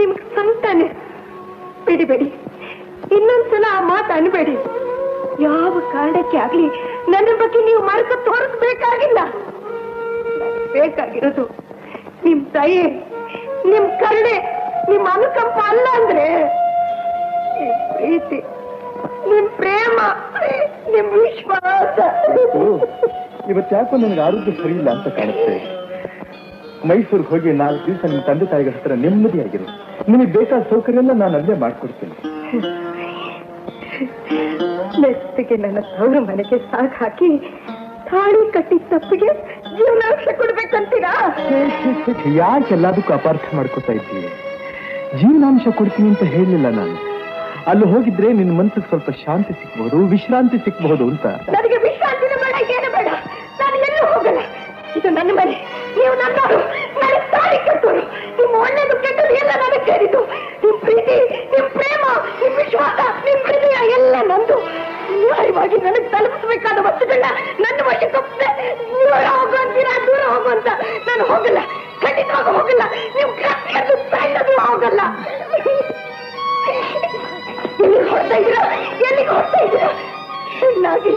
ನಿಮ್ಗೆ ಸಂಕಟನೆ? ಬಿಡಿ, ಇನ್ನೊಂದ್ಸಲ ಆ ಮಾತು ಅನ್ಬೇಡಿ. ಯಾವ ಕಾರಣಕ್ಕೆ ಆಗ್ಲಿ ನನ್ನ ಬಗ್ಗೆ ನೀವು ಮರೆತು ತೋರಿಸ್ಬೇಕಾಗಿಲ್ಲ. ಬೇಕಾಗಿರೋದು ನಿಮ್ ದಯೆ, ನಿಮ್ ಕರುಣೆ, ನಿಮ್ ಅನುಕಂಪ ಅಲ್ಲ ಅಂದ್ರೆ ನಿಮ್ ಪ್ರೀತಿ, ನಿಮ್ ಪ್ರೇಮ, ನಿಮ್ ವಿಶ್ವಾಸ. ಇವತ್ತು ಯಾಕೋ ನನಗೆ ಆರೋಗ್ಯ ಸರಿ ಇಲ್ಲ ಅಂತ ಕಾಣುತ್ತೆ. ಮೈಸೂರಿಗೆ ಹೋಗಿ 4 ದಿವಸ ನಿಮ್ಮ ತಂದೆ ತಾಯಿಗಳ ಹತ್ರ ನೆಮ್ಮದಿಯಾಗಿರು. ನಿಮಗೆ ಬೇಕಾದ ಸೌಕರ್ಯ ಎಲ್ಲ ನಾನು ಅಲ್ಲೇ ಮಾಡ್ಕೊಡ್ತೀನಿ. ಮೆತ್ತಿಗೆ ನನ್ನ ತವರು ಮನೆಗೆ ಸಾಕು ಹಾಕಿ ತಾಳಿ ಕಟ್ಟಿದ ತಪ್ಪಿಗೆ ಜೀವನಾಂಶ ಕೊಡ್ಬೇಕಂತೀರಾ? ಯಾಕೆಲ್ಲದಕ್ಕೂ ಅಪಾರ್ಥ ಮಾಡ್ಕೋತಾ ಇದ್ದೀವಿ? ಜೀವನಾಂಶ ಕೊಡ್ತೀನಿ ಅಂತ ಹೇಳಲಿಲ್ಲ ನಾನು. ಅಲ್ಲಿ ಹೋಗಿದ್ರೆ ನಿನ್ನ ಮನಸ್ಸಿಗೆ ಸ್ವಲ್ಪ ಶಾಂತಿ ಸಿಕ್ಬಹುದು, ವಿಶ್ರಾಂತಿ ಸಿಕ್ಬಹುದು ಅಂತ. ನನಗೆ ವಿಶ್ರಾಂತಿನ ಬೇಡ, ಏನು ಬೇಡ. ನಾನು ಎಲ್ಲೂ ಹೋಗಲ್ಲ. ಇದು ನನ್ನ ಮನೆ, ನೀವು ನನ್ನವರು, ನನಗೆ ತಾಳಿ ಕಟ್ಟೋರು. ನಿಮ್ಮ ಒಳ್ಳೇದು ಕೆಟ್ಟದ್ದು ಎಲ್ಲ ನನಗೆ ಸೇರಿತು. ನಿಮ್ ಪ್ರೀತಿ, ನಿಮ್ ಪ್ರೇಮ, ನಿಮ್ ವಿಶ್ವಾಸ, ನಿಮ್ ಹೃದಯ ಎಲ್ಲ ನಂದು. ನ್ಯಾಯವಾಗಿ ನನಗೆ ತಲುಪಿಸಬೇಕಾದ ವಸ್ತುಗಳನ್ನ ನನ್ನ ವಶಕ್ಕೊಪ್ಪೆ. ದೂರ ಹೋಗು ಅಂತೀರಾ, ದೂರ ಹೋಗು ಅಂತ. ನಾನು ಹೋಗಲ್ಲ, ಖಂಡಿತವಾಗ ಹೋಗಲ್ಲ. ನೀವು ಕಟ್ಟದು ತಳ್ಳದು ಹೋಗಲ್ಲ. ಎಲ್ಲಿಗೆ ಹೊಡ್ತಾ ಇದ್ದೀರಾ? ಎಲ್ಲಿಗೆ ಹೊಡ್ತಾ ಇದ್ದೀರಾ? ಚೆನ್ನಾಗಿ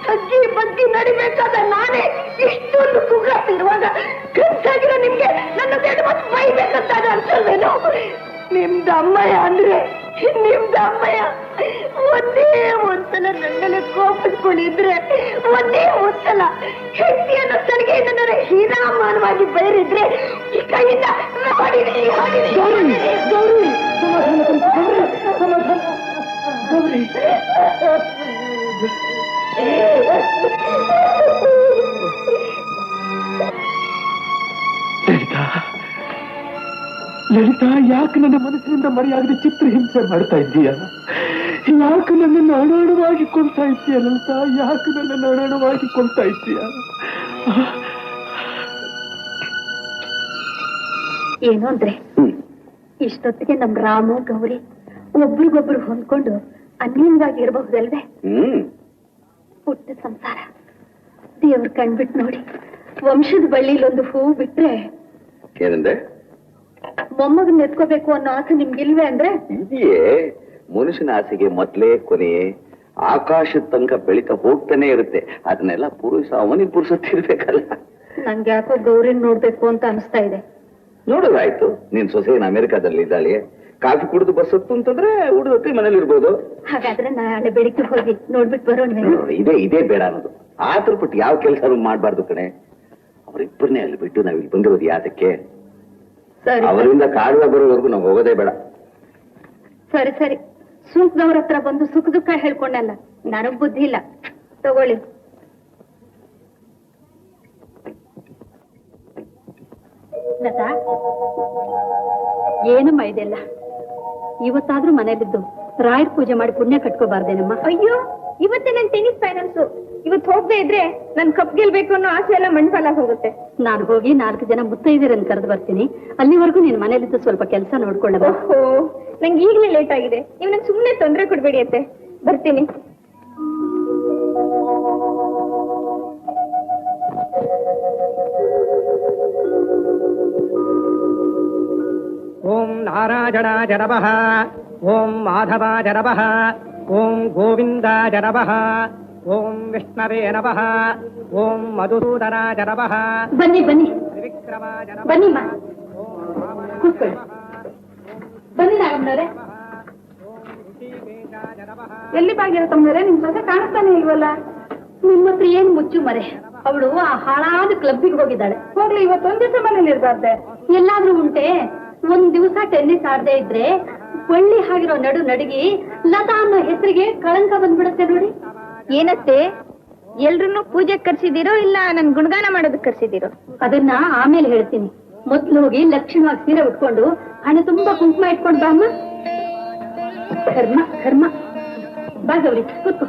ತಗ್ಗಿ ಬಗ್ಗಿ ನಡಿಬೇಕಾದ ನಾನೇ ಇಷ್ಟೊಂದು ಕೂಗಾಡ್ತಿರುವಾಗ ಕನ್ಸಾಗಿರೋ ನಿಮ್ಗೆ ನನ್ನ ದೊಡ್ಡ ಮಾತು ಬೈಬೇಕಂತ ಅನ್ಸಲ್ವೇನೋ? ನಿಮ್ದು ಅಮ್ಮಯ್ಯ ಅಂದ್ರೆ ನಿಮ್ದು ಅಮ್ಮಯ್ಯ ಒಂದೇ ಒಂದ್ಸಲ ನನ್ನ ಮೇಲೆ ಕೋಪಿಸ್ಕೊಂಡಿದ್ರೆ, ಒಂದೇ ಒಂದ್ಸಲ ಹೆಂಡತಿಯನ್ನು ಸಲಿಗೆಯಿಂದ ನನ್ನ ಹೀನಾಮಾನವಾಗಿ ಬೈರಿದ್ರೆ ಈ ಕೈಯಿಂದ ನೋಡಿರಿ, ಹಾಡಿರಿ. ಗೌರಿ, ಗೌರಿ, ಲಲಿತಾ, ಯಾಕೆ ನನ್ನ ಮನಸ್ಸಿನಿಂದ ಮರೆಯಾಗದೆ ಚಿತ್ರಹಿಂಸೆ ಮಾಡ್ತಾ ಇದ್ದೀಯ? ಯಾಕೆ ನನ್ನನ್ನು ಅಣಾಣವಾಗಿ ಕೊಳ್ತಾ ಇದ್ದೀಯ ಲಲಿತಾ? ಯಾಕೆ ನನ್ನನ್ನು ಅಣಾಣವಾಗಿ ಕೊಳ್ತಾ ಇದ್ದೀಯ? ಏನು ಅಂದ್ರೆ, ಇಷ್ಟೊತ್ತಿಗೆ ನಮ್ ರಾಮು ಗೌರಿ ಒಬ್ರಿಗೊಬ್ರು ಹೊಂದ್ಕೊಂಡು ಅನ್ಯವಾಗಿ ಇರಬಹುದಲ್ವೇ? ಪುಟ್ಟ ಸಂಸಾರ ದೇವ್ರ ಕಣ್ಬಿಟ್ಟು ನೋಡಿ, ವಂಶದ ಬಳ್ಳಿಲೊಂದು ಹೂ ಬಿಟ್ರೆ ಏನಂದ್ರೆ ಮೊಮ್ಮಗನ್ ಎತ್ಕೋಬೇಕು ಅನ್ನೋ ಆಸೆ ನಿಮ್ಗಿಲ್ವೇ ಅಂದ್ರೆ? ಇದೆಯೇ ಮನುಷ್ಯನ ಆಸೆಗೆ ಮೊದಲೇ ಕೊನೆಯೇ ಆಕಾಶದ ತನಕ ಬೆಳೀತಾ ಹೋಗ್ತಾನೆ ಇರುತ್ತೆ. ಅದನ್ನೆಲ್ಲ ಪುರುಷ ಅವನಿಗೆ ಪುರುಷತ್ತಿರ್ಬೇಕಲ್ಲ. ನಂಗೆ ಯಾಕೋ ಗೌರಿನ್ ನೋಡ್ಬೇಕು ಅಂತ ಅನಿಸ್ತಾ ಇದೆ. ನೋಡೋದಾಯ್ತು, ನೀನ್ ಸೊಸೆನ ಅಮೆರಿಕಾದಲ್ಲಿ ಇದ್ದಾಳೆ, ಕಾಫಿ ಕುಡಿದು ಬಸ್ ಹೊತ್ತು ಅಂತಂದ್ರೆ ಹುಡುಗತ್ತಿ ಮನೇಲಿ ಇರ್ಬೋದು. ಹಾಗಾದ್ರೆ ನಾಳೆ ಬೆಳಿಗ್ಗೆ ಹೋಗಿ ನೋಡ್ಬಿಟ್ಟು ಬರೋಣ. ಇದೇ ಬೇಡ ಅನ್ನೋದು. ಆತರ ಪಟ್ಟು ಯಾವ ಕೆಲಸ ಮಾಡ್ಬಾರ್ದು ಕಣೆ. ಅವರಿಬ್ಬರನ್ನೇ ಅಲ್ಲಿ ಬಿಟ್ಟು ನಾವ್ ಇಲ್ಲಿ ಬಂದಿರೋದು ಯಾತಕ್ಕೆ? ಅವರಿಂದ ಕಾಡುವ ಬರೋವರೆಗೂ ನಾವು ಹೋಗೋದೇ ಬೇಡ. ಸರಿ ಸರಿ, ಸುಖದವ್ರ ಹತ್ರ ಬಂದು ಸುಖ ದುಃಖ ಹೇಳ್ಕೊಂಡಲ್ಲ, ನನಗ್ ಬುದ್ಧಿ ಇಲ್ಲ. ತಗೊಳ್ಳಿ. ಲತಾ, ಏನಮ್ಮ ಇದೆಲ್ಲ? ಇವತ್ತಾದ್ರೂ ಮನೇಲಿದ್ದು ರಾಯರ್ ಪೂಜೆ ಮಾಡಿ ಪುಣ್ಯ ಕಟ್ಕೋಬಾರ್ದೇನಮ್ಮ? ಅಯ್ಯೋ, ಇವತ್ತೇ ನನ್ ಟೆನ್ನಿಸ್ ಫೈನಲ್ಸ್. ಇವತ್ತು ಹೋಗದೆ ಇದ್ರೆ ನನ್ ಕಪ್ ಗೆಲ್ಬೇಕು ಅನ್ನೋ ಆಸೆ ಎಲ್ಲ ಮಣ್ಫಲ ಹೋಗುತ್ತೆ. ನಾನು ಹೋಗಿ 4 ಜನ ಮುತ್ತೈದೆಯರನ್ನು ಕರೆದು ಬರ್ತೀನಿ. ಅಲ್ಲಿವರೆಗೂ ನೀನ್ ಮನೇಲಿದ್ದು ಸ್ವಲ್ಪ ಕೆಲಸ ನೋಡ್ಕೊಳ್ಳ. ಓಹೋ, ನಂಗೆ ಈಗಲೇ ಲೇಟ್ ಆಗಿದೆ. ನೀವು ನನ್ ಸುಮ್ನೆ ತೊಂದರೆ ಕೊಡ್ಬೇಡಿ ಅತ್ತೆ. ಬರ್ತೀನಿ. ಓಂ ನಾರಾಯಣಾಯ ನಮಃ, ಓಂ ಮಾಧವಾಯ ನಮಃ, ಓಂ ಗೋವಿಂದಾಯ ನಮಃ, ಓಂ ವಿಷ್ಣವೇ ನಮಃ, ಓಂ ಮಧುಸೂದನಾಯ ನಮಃ. ಬನ್ನಿ ಬನ್ನಿ ತ್ರಿವಿಕ್ರಮಾಯ ನಮಃ. ಬನ್ನಿಮ್ಮ, ಕೂತ್ಕೊಳ್ಳಿ. ಬನ್ನಿ ನಾಗಮ್ಮನವರೇ. ಎಲ್ಲಿ ಬಾಗಿರ ತಮ್ಮರೆ? ನಿಮ್ ಸೊಸೆ ಕಾಣಿಸ್ತಾನೆ ಇಲ್ವಲ್ಲ? ನಿಮ್ಮ ಹತ್ರ ಏನ್ ಮುಚ್ಚು ಮರೆ? ಅವಳು ಆ ಹಾಳಾದ ಕ್ಲಬ್ಬಿಗೆ ಹೋಗಿದ್ದಾಳೆ. ಹೋಗ್ಲಿ, ಇವತ್ತೊಂದ್ ದಿವಸ ಮನೇಲಿ ಇರ್ಬಾರ್ದೆ? ಎಲ್ಲಾದ್ರೂ ಉಂಟೆ? ಒಂದ್ ದಿವಸ ಟೆನ್ನಿಸ್ ಆಡದೆ ಇದ್ರೆ ಬಳ್ಳಿ ಆಗಿರೋ ನಡು ನಡುಗಿ ಲತಾ ಅನ್ನೋ ಹೆಸರಿಗೆ ಕಳಂಕ ಬಂದ್ಬಿಡುತ್ತೆ ನೋಡಿ. ಏನತ್ತೆ, ಎಲ್ರನ್ನೂ ಪೂಜೆಗೆ ಕರ್ಸಿದಿರೋ ಇಲ್ಲ ನನ್ ಗುಣಗಾನ ಮಾಡೋದಕ್ಕೆ ಕರ್ಸಿದಿರೋ? ಅದನ್ನ ಆಮೇಲೆ ಹೇಳ್ತೀನಿ. ಮೊದ್ಲು ಹೋಗಿ ಲಕ್ಷಣವಾಗಿ ಸೀರೆ ಉಟ್ಕೊಂಡು ಹಣೆ ತುಂಬಾ ಕುಂಕುಮ ಇಟ್ಕೊಂಡ್ ಬಾ ಅಮ್ಮ. ಕರ್ಮ ಕರ್ಮ. ಬಾ ಗೌರಿ, ಕೂತ್ಕೋ.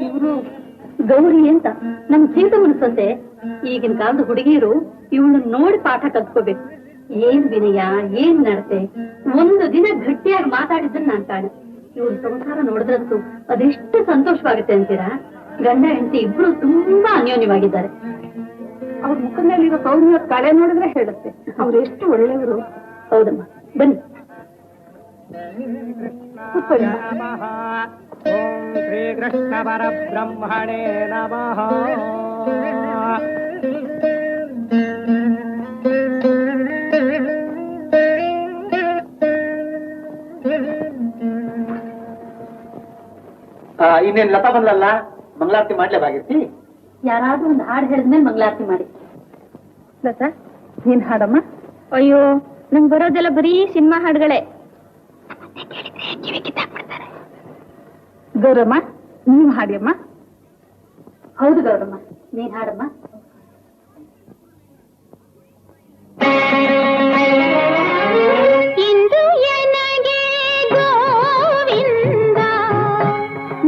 ಇವರು ಗೌರಿ ಅಂತ ನಮ್ ಸೀತಮ್ಮನ ಸೊಸೆ. ಈಗಿನ ಕಾಲದ ಹುಡುಗಿಯರು ಇವಳನ್ನ ನೋಡಿ ಪಾಠ ಕಲ್ತ್ಕೋಬೇಕು. ಏನ್ ವಿನಯ, ಏನ್ ನಡತೆ. ಒಂದು ದಿನ ಗಟ್ಟಿಯಾಗಿ ಮಾತಾಡಿದ್ರೆ ನಾನ್ ಕಾಣೆ. ಇವ್ರ ಸಂಸಾರ ನೋಡಿದ್ರಂತೂ ಅದೆಷ್ಟು ಸಂತೋಷವಾಗುತ್ತೆ ಅಂತೀರಾ? ಗಂಡ ಹೆಂಡತಿ ಇಬ್ರು ತುಂಬಾ ಅನ್ಯೋನ್ಯವಾಗಿದ್ದಾರೆ. ಅವ್ರ ಮುಖದ ಮೇಲಿರೋ ಸೌಮ್ಯ ಕಳೆ ನೋಡಿದ್ರೆ ಹೇಳುತ್ತೆ ಅವ್ರು ಎಷ್ಟು ಒಳ್ಳೆಯವರು. ಹೌದಮ್ಮ, ಬನ್ನಿ. ನಮಃ. ಓಂ ಶ್ರೀ ಕೃಷ್ಣ ಪರಬ್ರಹ್ಮಣೇ ನಮಃ. ಇನ್ನೇನ್ ಲತಾ ಬಂದ್ಲಲ್ಲ, ಮಂಗಳಾರತಿ ಮಾಡ್ಲೇಬಾಗಿರ್ತಿ. ಯಾರಾದ್ರೂ ಒಂದು ಹಾಡು ಹೇಳಿದ್ಮೇಲೆ ಮಂಗಳಾರತಿ ಮಾಡಿ. ಲತಾ, ನೀನ್ ಹಾಡಮ್ಮ. ಅಯ್ಯೋ, ನಂಗ್ ಬರೋದೆಲ್ಲ ಬರೀ ಸಿನಿಮಾ ಹಾಡುಗಳೇ. ಗೌರಮ್ಮ, ನೀವ್ ಹಾಡಿ ಅಮ್ಮ. ಹೌದು ಗೌರಮ್ಮ, ನೀನ್ ಹಾಡಮ್ಮ. ಇಂದು ಎನಗೆ ಗೋವಿಂದ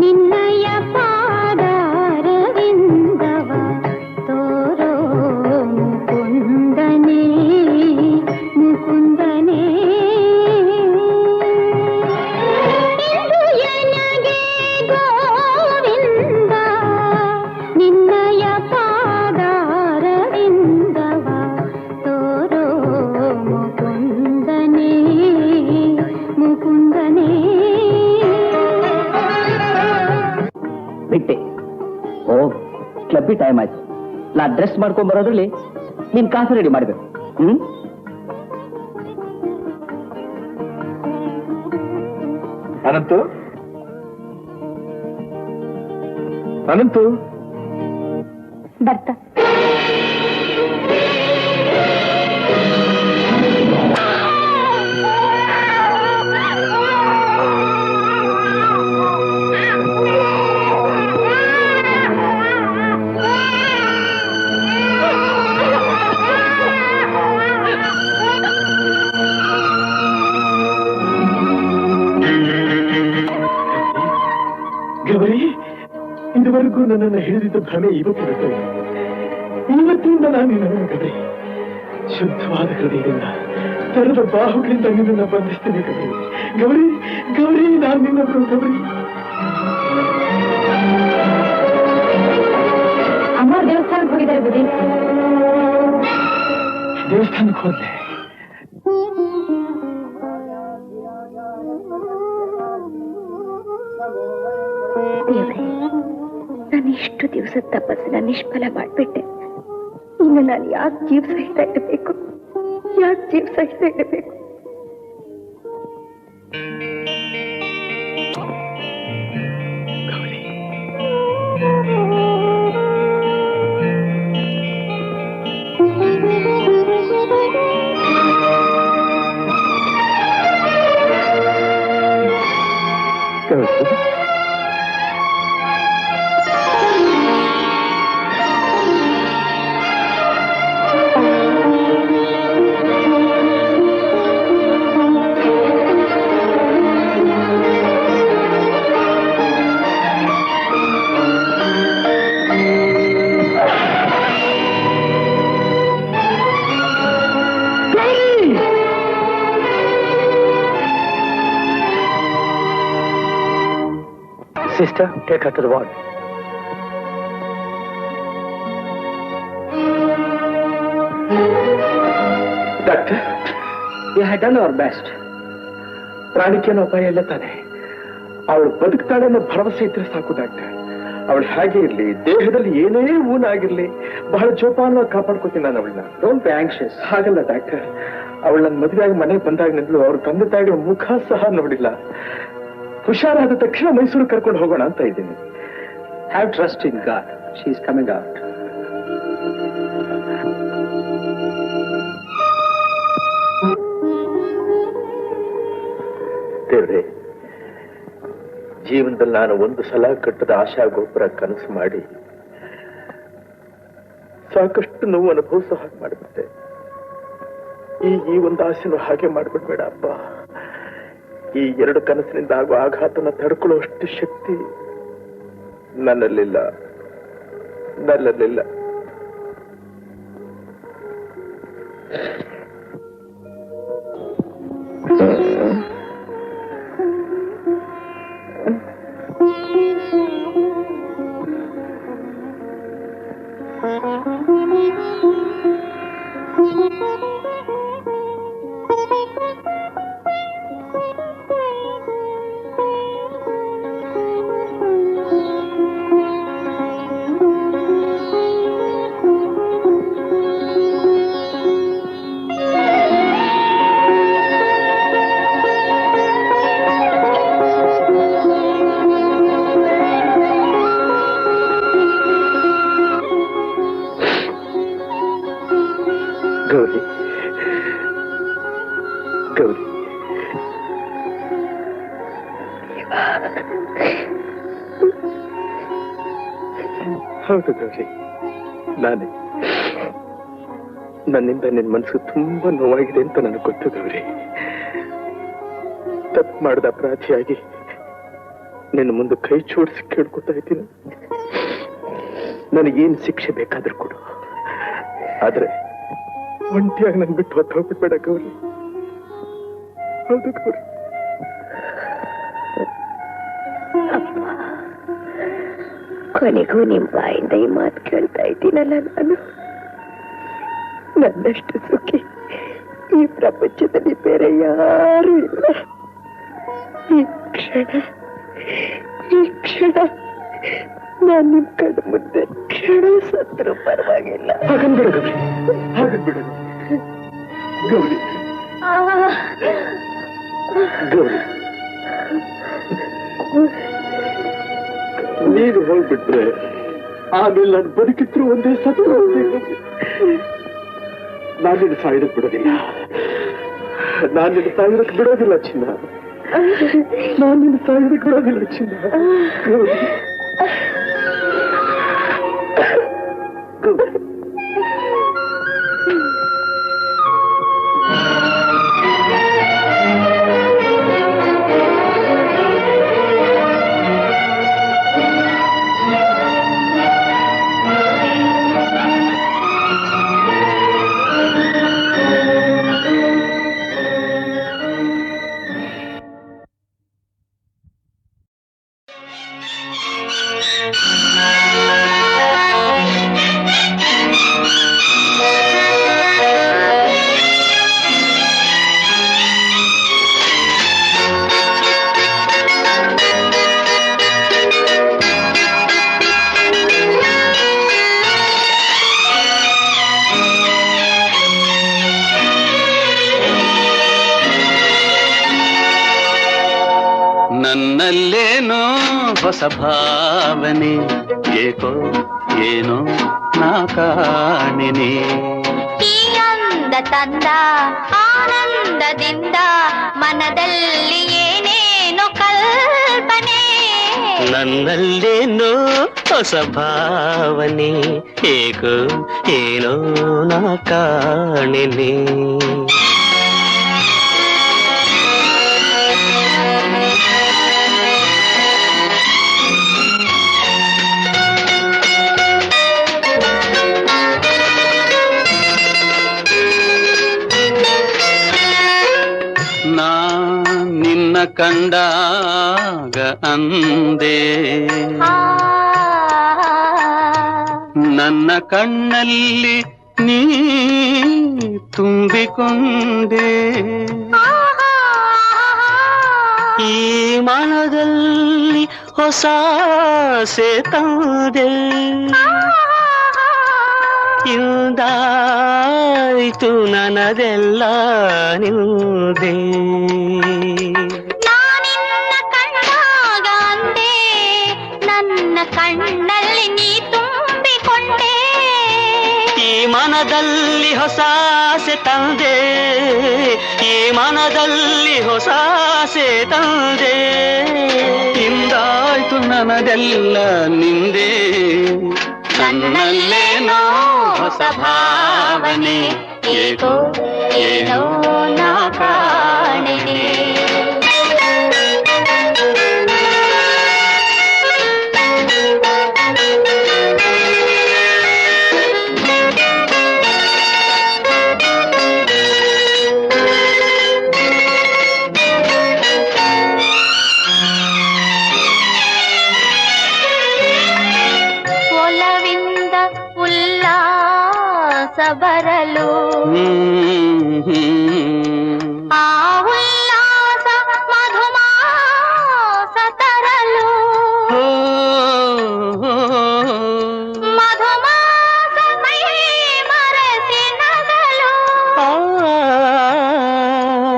ನಿನ್ನಯ ಪಾದಾರವಿಂದವ ತೋರೋ ಮುಕುಂದನೇ ಮುಕುಂದನೇ. ಇಂದು ಎನಗೆ ಗೋವಿಂದ ನಿನ್ನಯ ಪಾದಾರವಿಂದವ ತೋರೋ ಮುಕುಂದನೇ ಮುಕುಂದನೇ. ಬಿಟ್ಟೆ. ಓ, ಕ್ಲಬ್ಬಿ ಟೈಮ್ ಆಯ್ತು. ನಾ ಡ್ರೆಸ್ ಮಾಡ್ಕೊಂಡ್ ಬರೋದ್ರಲ್ಲಿ ನೀನ್ ಕಾಫಿ ರೆಡಿ ಮಾಡ್ಬೇಕು. ಅನಂತು, ಅನಂತು, ಬರ್ತಾ ಗೌರಿ, ಇದುವರೆಗೂ ನನ್ನನ್ನು ಹಿಡಿದಿದ್ದ ಭ್ರಮೆ ಇವತ್ತು ಬಿಟ್ಟೋಯ್ತು. ಇವತ್ತಿಂದ ನಾನು ನಿನ್ನನ್ನು ಗೌರಿ ಶುದ್ಧವಾದ ಹೃದಯದಿಂದ ತೆರೆದ ಬಾಹುಗಳಿಂದ ನಿನ್ನನ್ನು ಬಂಧಿಸ್ತೇನೆ ಗೌರಿ. ಗೌರಿ ಗೌರಿ, ನಾನು ನಿನ್ನವರು ಗೌರಿ. ಅಮ್ಮ ದೇವಸ್ಥಾನಕ್ಕೆ ಹೋಗಿದ್ದಾರೆ ಬುದ್ಧಿ. ದೇವಸ್ಥಾನಕ್ಕೆ ಹೋದ್ಲೆ? ದೇವ್ರೆ, ನಾನು ಇಷ್ಟು ದಿವಸ ತಪಸ್ಸನ್ನ ನಿಷ್ಫಲ ಮಾಡ್ಬಿಟ್ಟೆ. ಇನ್ನು ನಾನು ಯಾಕೆ ಜೀವ ಸಹಿತ ಇಡಬೇಕು? ಯಾಕೆ ಜೀವ ಸಹಿತ ಇಡಬೇಕು? Gauri, Gauri, Sister, take her to the ward. Doctor, we had done our best. ಪ್ರಾಣಿಕೇನೋ ಅಪಾಯ ಇಲ್ಲ ತಾನೆ. ಅವಳು ಬದುಕ್ತಾಳೆ ಅನ್ನೋ ಭರವಸೆ ಇದ್ರೆ ಸಾಕು ಡಾಕ್ಟರ್. ಅವಳು ಹಾಗೆ ಇರ್ಲಿ, ದೇಹದಲ್ಲಿ ಏನೇ ಊನಾಗಿರ್ಲಿ, ಬಹಳ ಜೋಪಾನವಾಗಿ ಕಾಪಾಡ್ಕೋತೀನಿ ನಾನು ಅವಳನ್ನ. Don't be anxious. ಹಾಗಲ್ಲ ಡಾಕ್ಟರ್, ಅವಳು ನನ್ನ ಮದುವೆಯಾಗಿ ಮನೆಗೆ ಬಂದಾಗಿನಿಂದಲೂ ಅವ್ರ ತಂದೆ ತಾಯಿಗಳ ಮುಖ ಸಹ ನೋಡಿಲ್ಲ. ಹುಷಾರಾದ ತಕ್ಷಣ ಮೈಸೂರು ಕರ್ಕೊಂಡು ಹೋಗೋಣ ಅಂತ ಇದ್ದೀನಿ. Have trust in god, she is coming out. ದೇವ್ರೆ, ಜೀವನದಲ್ಲಿ ನಾನು ಒಂದು ಸಲ ಕಟ್ಟದ ಆಶಾ ಗೋಪುರ ಕನಸು ಮಾಡಿ ಸಾಕಷ್ಟು ನೋವು ಅನುಭವಿಸೋ ಹಾಗೆ ಮಾಡಿಬಿಟ್ಟೆ. ಈ ಒಂದು ಆಸೆನೂ ಹಾಗೆ ಮಾಡ್ಬಿಡ್ಬೇಡ ಅಪ್ಪ. ಈ ಎರಡು ಕನಸಿನಿಂದ ಆಗುವ ಆಘಾತನ ತಡ್ಕೊಳ್ಳುವಷ್ಟು ಶಕ್ತಿ ನನ್ನಲ್ಲಿಲ್ಲ. ಹೌದು ಗೌರಿ, ನಾನೇ. ನನ್ನಿಂದ ನಿನ್ ಮನಸ್ಸು ತುಂಬಾ ನೋವಾಗಿದೆ ಅಂತ ನನಗೆ ಗೊತ್ತು ಗೌರಿ. ತಪ್ಪು ಮಾಡಿದ ಅಪರಾಧಿಯಾಗಿ ನಿನ್ನ ಮುಂದೆ ಕೈ ಜೋಡಿಸಿ ಕೇಳ್ಕೊತಾ ಇದ್ದೀನಿ. ನನಗೇನು ಶಿಕ್ಷೆ ಬೇಕಾದ್ರೂ ಕೊಡು, ಆದ್ರೆ ಒಂಟಿಯಾಗಿ ನನ್ ಬಿಟ್ಟು ಹೊತ್ತು ಹೋಗ್ಬಿಡ್ಬೇಡ ಗೌರಿ. ಹೌದು ಗೌರಿ. ಕೊನೆಗೂ ನಿಮ್ ಬಾಯಿಂದ ಈ ಮಾತು ಕೇಳ್ತಾ ಇದ್ದೀನಲ್ಲ, ನಾನು ನನ್ನಷ್ಟು ಸುಖಿ ಈ ಪ್ರಪಂಚದಲ್ಲಿ ಬೇರೆ ಯಾರು ಇಲ್ಲ. ಈ ಕ್ಷಣ ನಾನು ನಿಮ್ ಕಣ್ಣು ಮುಂದೆ ಕ್ಷಣ ಸತ್ರು ಪರವಾಗಿಲ್ಲ. ಹಾಗನ್ಬಿಡ ಗೌರಿ, ಹಾಗನ್ಬಿಡ ಗೌರಿ. ಗೌರಿ, ನೀನು ಹೋಗ್ಬಿಟ್ರೆ ಆಮೇಲೆ ನಾನು ಬದುಕಿದ್ರು ಒಂದೇ ಸತ್ತು ನಾನಿನ್ನು ಸಾಯೋದಕ್ಕೆ ಬಿಡೋದಿಲ್ಲ. ನಾನಿನ್ನು ಸಾಯೋದಕ್ಕೆ ಬಿಡೋದಿಲ್ಲ ಚಿನ್ನ. ನಾನಿನ್ನು ಸಾಯೋದಕ್ಕೆ ಬಿಡೋದಿಲ್ಲ ಚಿನ್ನ. ನನ್ನಲ್ಲೇನೋ ಹೊಸ ಭಾವನೆ, ಏಕೋ ಏನೋ ನಾ ಕಾಣೆನೆ. ಈ ಅಂದ ತಂದ ಆನಂದದಿಂದ ಮನದಲ್ಲಿ ಏನೇನೋ ಕಲ್ಪನೆ. ನನ್ನಲ್ಲೇನೋ ಹೊಸ ಭಾವನೆ, ಏಕೋ ಏನೋ ನಾ ಕಾಣೆನೆ. ನಿನ್ನ ಕಂಡಾಗ ಅಂದೆ ನನ್ನ ಕಣ್ಣಲ್ಲಿ ನೀ ತುಂಬಿಕೊಂಡೆ. ಈ ಮನದಲ್ಲಿ ಹೊಸ ಆಸೆ ತಂದೆ. ಇಂದಾಯ್ತು ನನದೆಲ್ಲ ನಿಂದೆ. ನಾನಿನ್ನ ಕಂಡಾಗ ಅಂದೆ ನನ್ನ ಕಣ್ಣಲ್ಲಿ ನೀ ತುಂಬಿಕೊಂಡೆ. ಈ ಮನದಲ್ಲಿ ಹೊಸ ಆಸೆ ತಂದೆ, ಈ ಮನದಲ್ಲಿ ಹೊಸ ಆಸೆ ತಂದೆ. ಇಂದಾಯ್ತು ನನದೆಲ್ಲ ನಿಂದೆ. ನನ್ನಲ್ಲೇನೋ ಹೊಸ ಭಾವನೆ, ಏಕೋ ಏನೋ ನಾ ಕಾಣೆನೆ. ಬರಲು ಆ ಉಲ್ಲಾಸ ಮಧುಮಾಸ ತರಲು. ಮಧುಮಾಸ ಮೈ ಮರೆಸಿ ನಗಲು.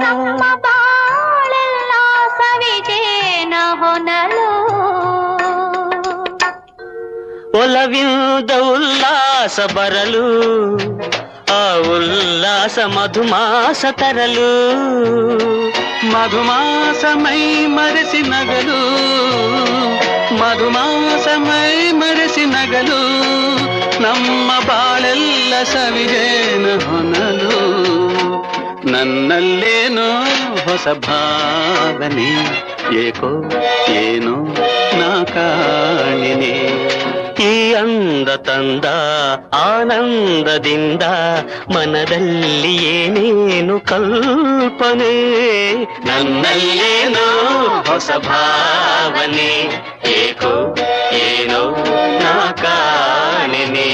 ನಮ್ಮ ಬಾಳೆಲ್ಲ ಸವಿಜೇನ ಹೊನಲು. ಒಲವಿಂದ ಉಲ್ಲಾಸ ಬರಲು, ಆ ಉಲ್ಲಾಸ ಮಧುಮಾಸ ತರಲು. ಮಧುಮಾಸ ಮೈ ಮರೆಸಿ ನಗಲು, ಮಧುಮಾಸ ಮೈ ಮರೆಸಿ ನಗಲು ನಮ್ಮ ಬಾಳೆಲ್ಲ ಸವಿಜೇನ ಹೊನಲು ನನ್ನಲ್ಲೇನೋ ಹೊಸ ಭಾವನೆ ಏಕೋ ಏನೋ ನಾ ಕಾಣಿನೆ ಈ ಅಂದ ತಂದ ಆನಂದದಿಂದ ಮನದಲ್ಲಿ ಏನೇನು ಕಲ್ಪನೆ ನನ್ನಲ್ಲೇನೋ ಹೊಸ ಭಾವನೆ ಏಕೋ ಏನೋ ನಾ ಕಾಣಿನೆ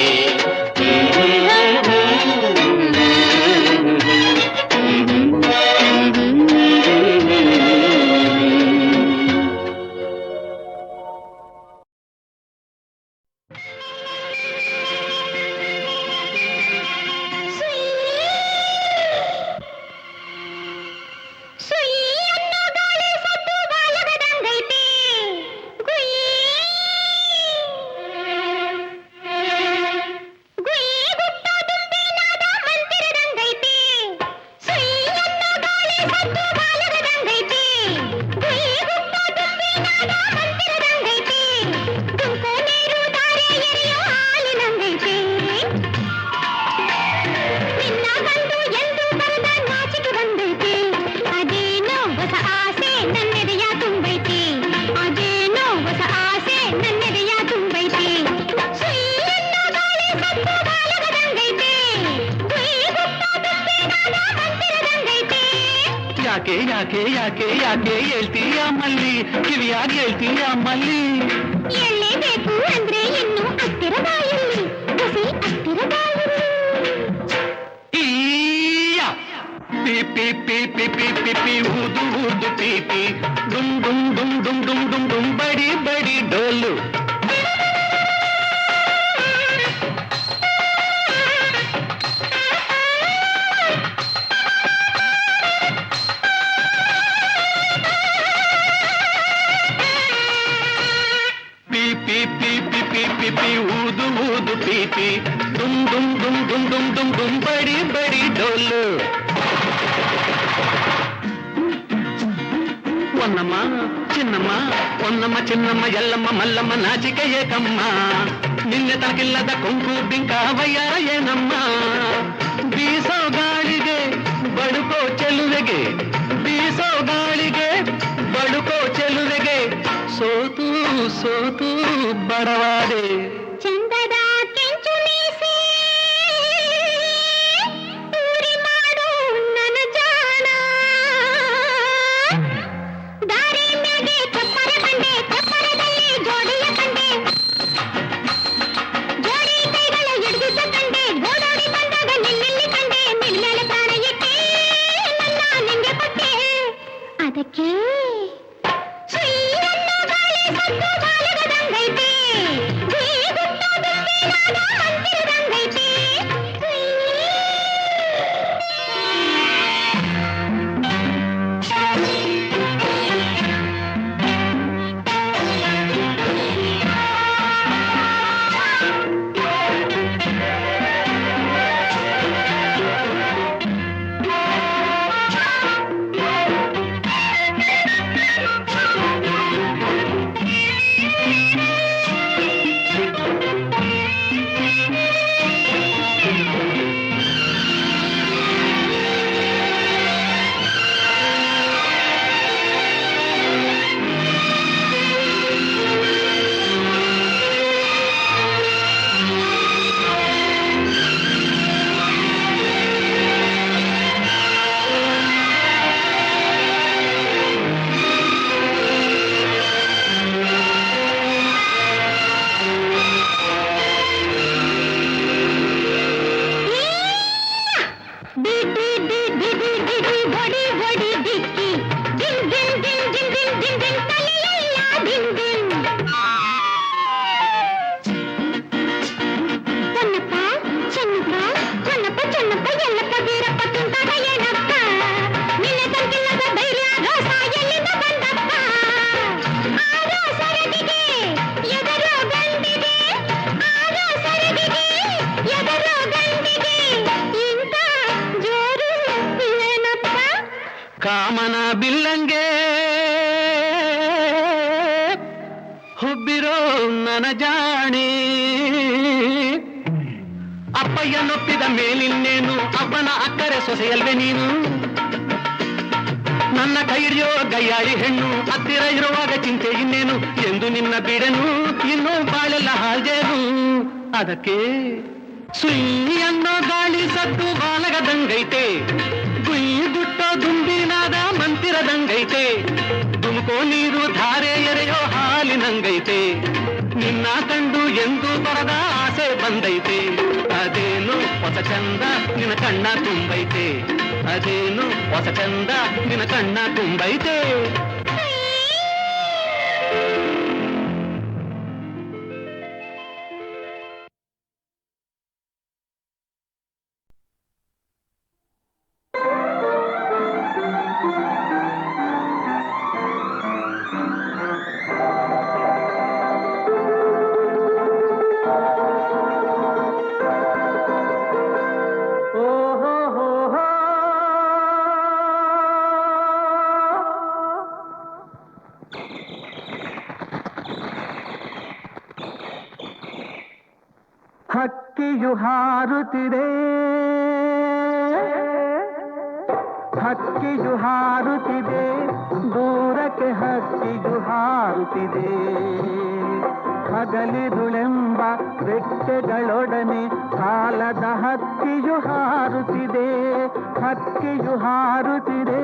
ಯಾಕೆ ಯಾಕೆ ಯಾಕೆ ಯಾಕೆ ಹೇಳ್ತೀಯ ಮಲ್ಲಿ ಕಿವಿಯಾಗಿ ಹೇಳ್ತೀಯ ಮಲ್ಲಿ ಎಳ್ಳೇಬೇಕು ಅಂದ್ರೆ ಇನ್ನು ಹತ್ತಿರ ಬಾಯಲ್ಲಿ ಹಸಿ ಹತ್ತಿರ ಬಾಯಲ್ಲಿ ಪಿ ಪಿ ಪಿ ಪಿ ಪಿ ಪಿ ಪಿ ಊದು ಊದು ಪಿ ಪಿ ಡುಮ್ ಡುಮ್ ಡುಮ್ ಡುಮ್ ಡುಮ್ ಡುಮ್ ಡುಮ್ ಬಡಿ ಬಡಿ ಡೋಲು ಊದು ಊದು ಪೀಪಿ ಡುಮ್ ಡುಮ್ ಡುಮ್ ಡುಮ್ ಡುಮ್ ಡುಮ್ ಡುಮ್ ಬಡಿ ಬಡಿ ಡೋಲು ಒನ್ನಮ್ಮ ಚಿನ್ನಮ್ಮ ಎಲ್ಲಮ್ಮ ಮಲ್ಲಮ್ಮ ನಾಚಿಕೆ ಏಕಮ್ಮ ನಿನ್ನೆ ತನಕಿಲ್ಲದ ಕೊಂಕು ಬಿಂಕ ವಯ್ಯಾರ ಏನಮ್ಮ ಬೀಸೋ ಗಾಳಿಗೆ ಬಡುಕೋ ಚೆಲುವೆಗೆ ಬೀಸೋ ಗಾಳಿಗೆ ಬಡುಕೋ ಚೆಲುವೆಗೆ ಸೋತು ಸೋತು ಬಡವಾದೆ ಚಂದದ ಕೆಂಚು ಮೀಸೆ ಊರಿ ಮಾಡು ನನ್ನ ಜಾಣ ದಾರಿ ಮ್ಯಾಗೆ ಚಪ್ಪರ ಕಂಡೆ ಚಪ್ಪರದಲ್ಲಿ ಜೋಡಿಯ ಕಂಡೆ ಜೋಡಿ ಕೈಗಳ ಹಿಡಿದಿದ್ದ ಕಂಡೆ ಗೋಡೋಡಿ ಬಂದಾಗ ನಿನ್ನಲ್ಲಿ ಕಂಡೆ ನಿನ್ಮೇಲೆ ಪ್ರಾಣ ಇಟ್ಟೆ ನನ್ನ ನಿಂಗೆ ಕೊಟ್ಟೆ ಅದಕ್ಕೆ ಸುಯ್ಯನ್ನ ಗಾಳಿ ಸತ್ತು ಬಾಲಗದಂಗೈತೆ ಅಪ್ಪನ ಜಾಣೆ. ಅಪ್ಪಯ್ಯನೊಪ್ಪಿದ ಮೇಲಿನ್ನೇನು ಅಪ್ಪನ ಅಕ್ಕರೆ ಸೊಸೆಯಲ್ವೇ ನೀನು. ನನ್ನ ಕೈ ಹಿಡಿಯೋ ಗಯ್ಯಾಳಿ ಹೆಣ್ಣು ಹತ್ತಿರ ಇರುವಾಗ ಚಿಂತೆ ಇನ್ನೇನು ಎಂದು ನಿನ್ನ ಬಿಡೆನು ಇನ್ನೂ ಬಾಳೆಲ್ಲ ಹಾಲ್ಜೇನು. ಅದಕ್ಕೆ ಸುಯಿ ಅನ್ನೋ ಗಾಳಿ ಸತ್ತು ಬಾಲಗದಂಗೈತೆ, ಗುಯಿ ಗುಟ್ಟೋ ದುಂಬಿನಾದ ಮಂತಿರದಂಗೈತೆ, ದುಮುಕೋ ನೀರು ಧಾರೆ ಎರೆಯೋ ಹಾಲಿನಂಗೈತೆ, ನಿನ್ನ ಕಂಡು ಎಂದು ಬರದ ಆಸೆ ಬಂದೈತೆ. ಅದೇನು ಹೊಸ ಚಂದ ನಿನ್ನ ಕಣ್ಣ ತುಂಬೈತೆ, ಅದೇನು ಹೊಸ ಚಂದ ನಿನ್ನ ಕಣ್ಣ ತುಂಬೈತೆ. ಹಕ್ಕಿಯು ಹಾರುತ್ತಿದೆ, ಹಕ್ಕಿಯು ಹಾರುತ್ತಿದೆ, ದೂರಕ್ಕೆ ಹಕ್ಕಿಯು ಹಾರುತ್ತಿದೆ. ಹಗಲಿರುಳೆಂಬ ರೆಕ್ಕೆಗಳೊಡನೆ ಕಾಲದ ಹಕ್ಕಿಯು ಹಾರುತ್ತಿದೆ, ಹಕ್ಕಿಯು ಹಾರುತ್ತಿದೆ.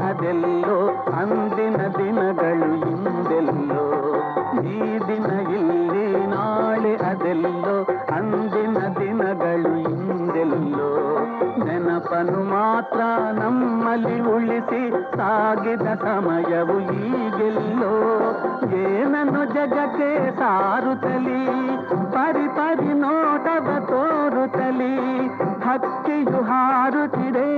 ಅದೆಲ್ಲೋ ಅಂದಿನ ದಿನಗಳು ಇಂದೆಲ್ಲೋ, ಈ ದಿನ ಇಲ್ಲಿ ನಾಳೆ ಅದೆಲ್ಲೋ ಅಂದಿನ ದಿನಗಳು ಇಂದೆಲ್ಲೋ. ನೆನಪನು ಮಾತ್ರ ನಮ್ಮಲ್ಲಿ ಉಳಿಸಿ ಸಾಗಿದ ಸಮಯವು ಈಗೆಲ್ಲೋ. ಏನನ್ನು ಜಗಕ್ಕೆ ಸಾರುತ್ತಲಿ ಪರಿ ಪರಿ ನೋಟವ ತೋರುತ್ತಲಿ, ಹಕ್ಕಿಯು ಹಾರುತ್ತಿದೆ.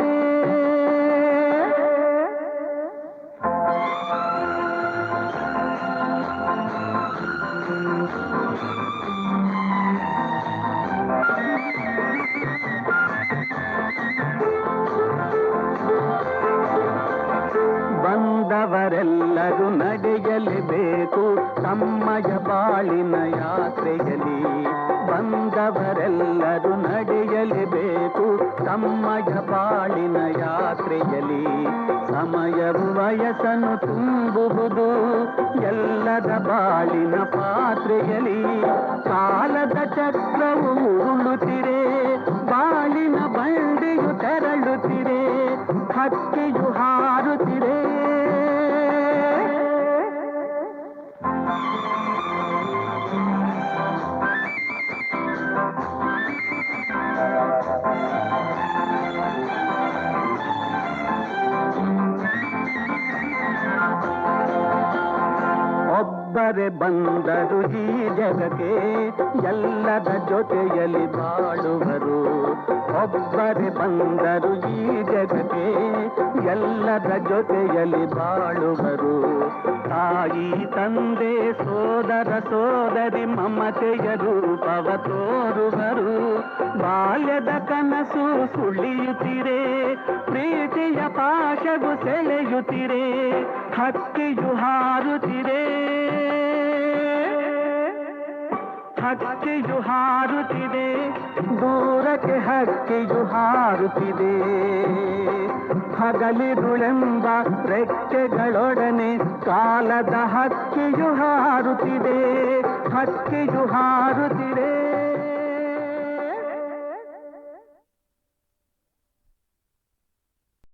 ಬಂದವರೆಲ್ಲರೂ ನಡೆಯಲೇಬೇಕು ತಮ್ಮಯ ಬಾಳಿನ ಯಾತ್ರೆಯಲ್ಲಿ, ಬಂದವರೆಲ್ಲರೂ ನಡೆಯಲೇಬೇಕು ತಮ್ಮಯ ಬಾಳಿನ ಯಾತ್ರೆಯಲ್ಲಿ. ಸಮಯವು ವಯಸ್ಸನ್ನು ತುಂಬುವುದು ಎಲ್ಲದ ಬಾಳಿನ ಪಾತ್ರೆಯಲ್ಲಿ, ಕಾಲದ ಚಕ್ರವು ಉರುಳುತ್ತಿರೆ ಬಾಳಿನ ಬಂಡಿಯು ತೆರಳುತ್ತಿರೆ, ಹಕ್ಕಿಯು ಹಾರುತ್ತಿರೆ. ಒಬ್ಬರೇ ಬಂದರು ಈ ಜಗಕ್ಕೆ ಎಲ್ಲರ ಜೊತೆಯಲ್ಲಿ ಬಾಳುವರು, ಒಬ್ಬರೇ ಬಂದರು ಈ ಜಗಕ್ಕೆ ಎಲ್ಲರ ಜೊತೆಯಲ್ಲಿ ಬಾಳುವರು. ತಾಯಿ ತಂದೆ ಸೋದರ ಸೋದರಿ ಮಮತೆಯ ರೂಪವ ತೋರುವರು, ಬಾಲ್ಯದ ಕನಸು ಸುಳಿಯುತ್ತಿರೆ ಪ್ರೀತಿಯ ಪಾಶವು ಸೆಳೆಯುತ್ತಿರೆ, ಹಕ್ಕಿಯು ಹಾರುತ್ತಿರೆ, ಹಕ್ಕಿಯು ಹಾರುತ್ತಿದೆ, ದೂರಕ್ಕೆ ಹಕ್ಕಿಯು ಹಾರುತ್ತಿದೆ. ಹಗಲಿರುಳೆಂಬ ರೆಕ್ಕೆಗಳೊಡನೆ ಕಾಲದ ಹಕ್ಕಿಯು ಹಾರುತ್ತಿದೆ, ಹಕ್ಕಿಯು ಹಾರುತ್ತಿದೆ.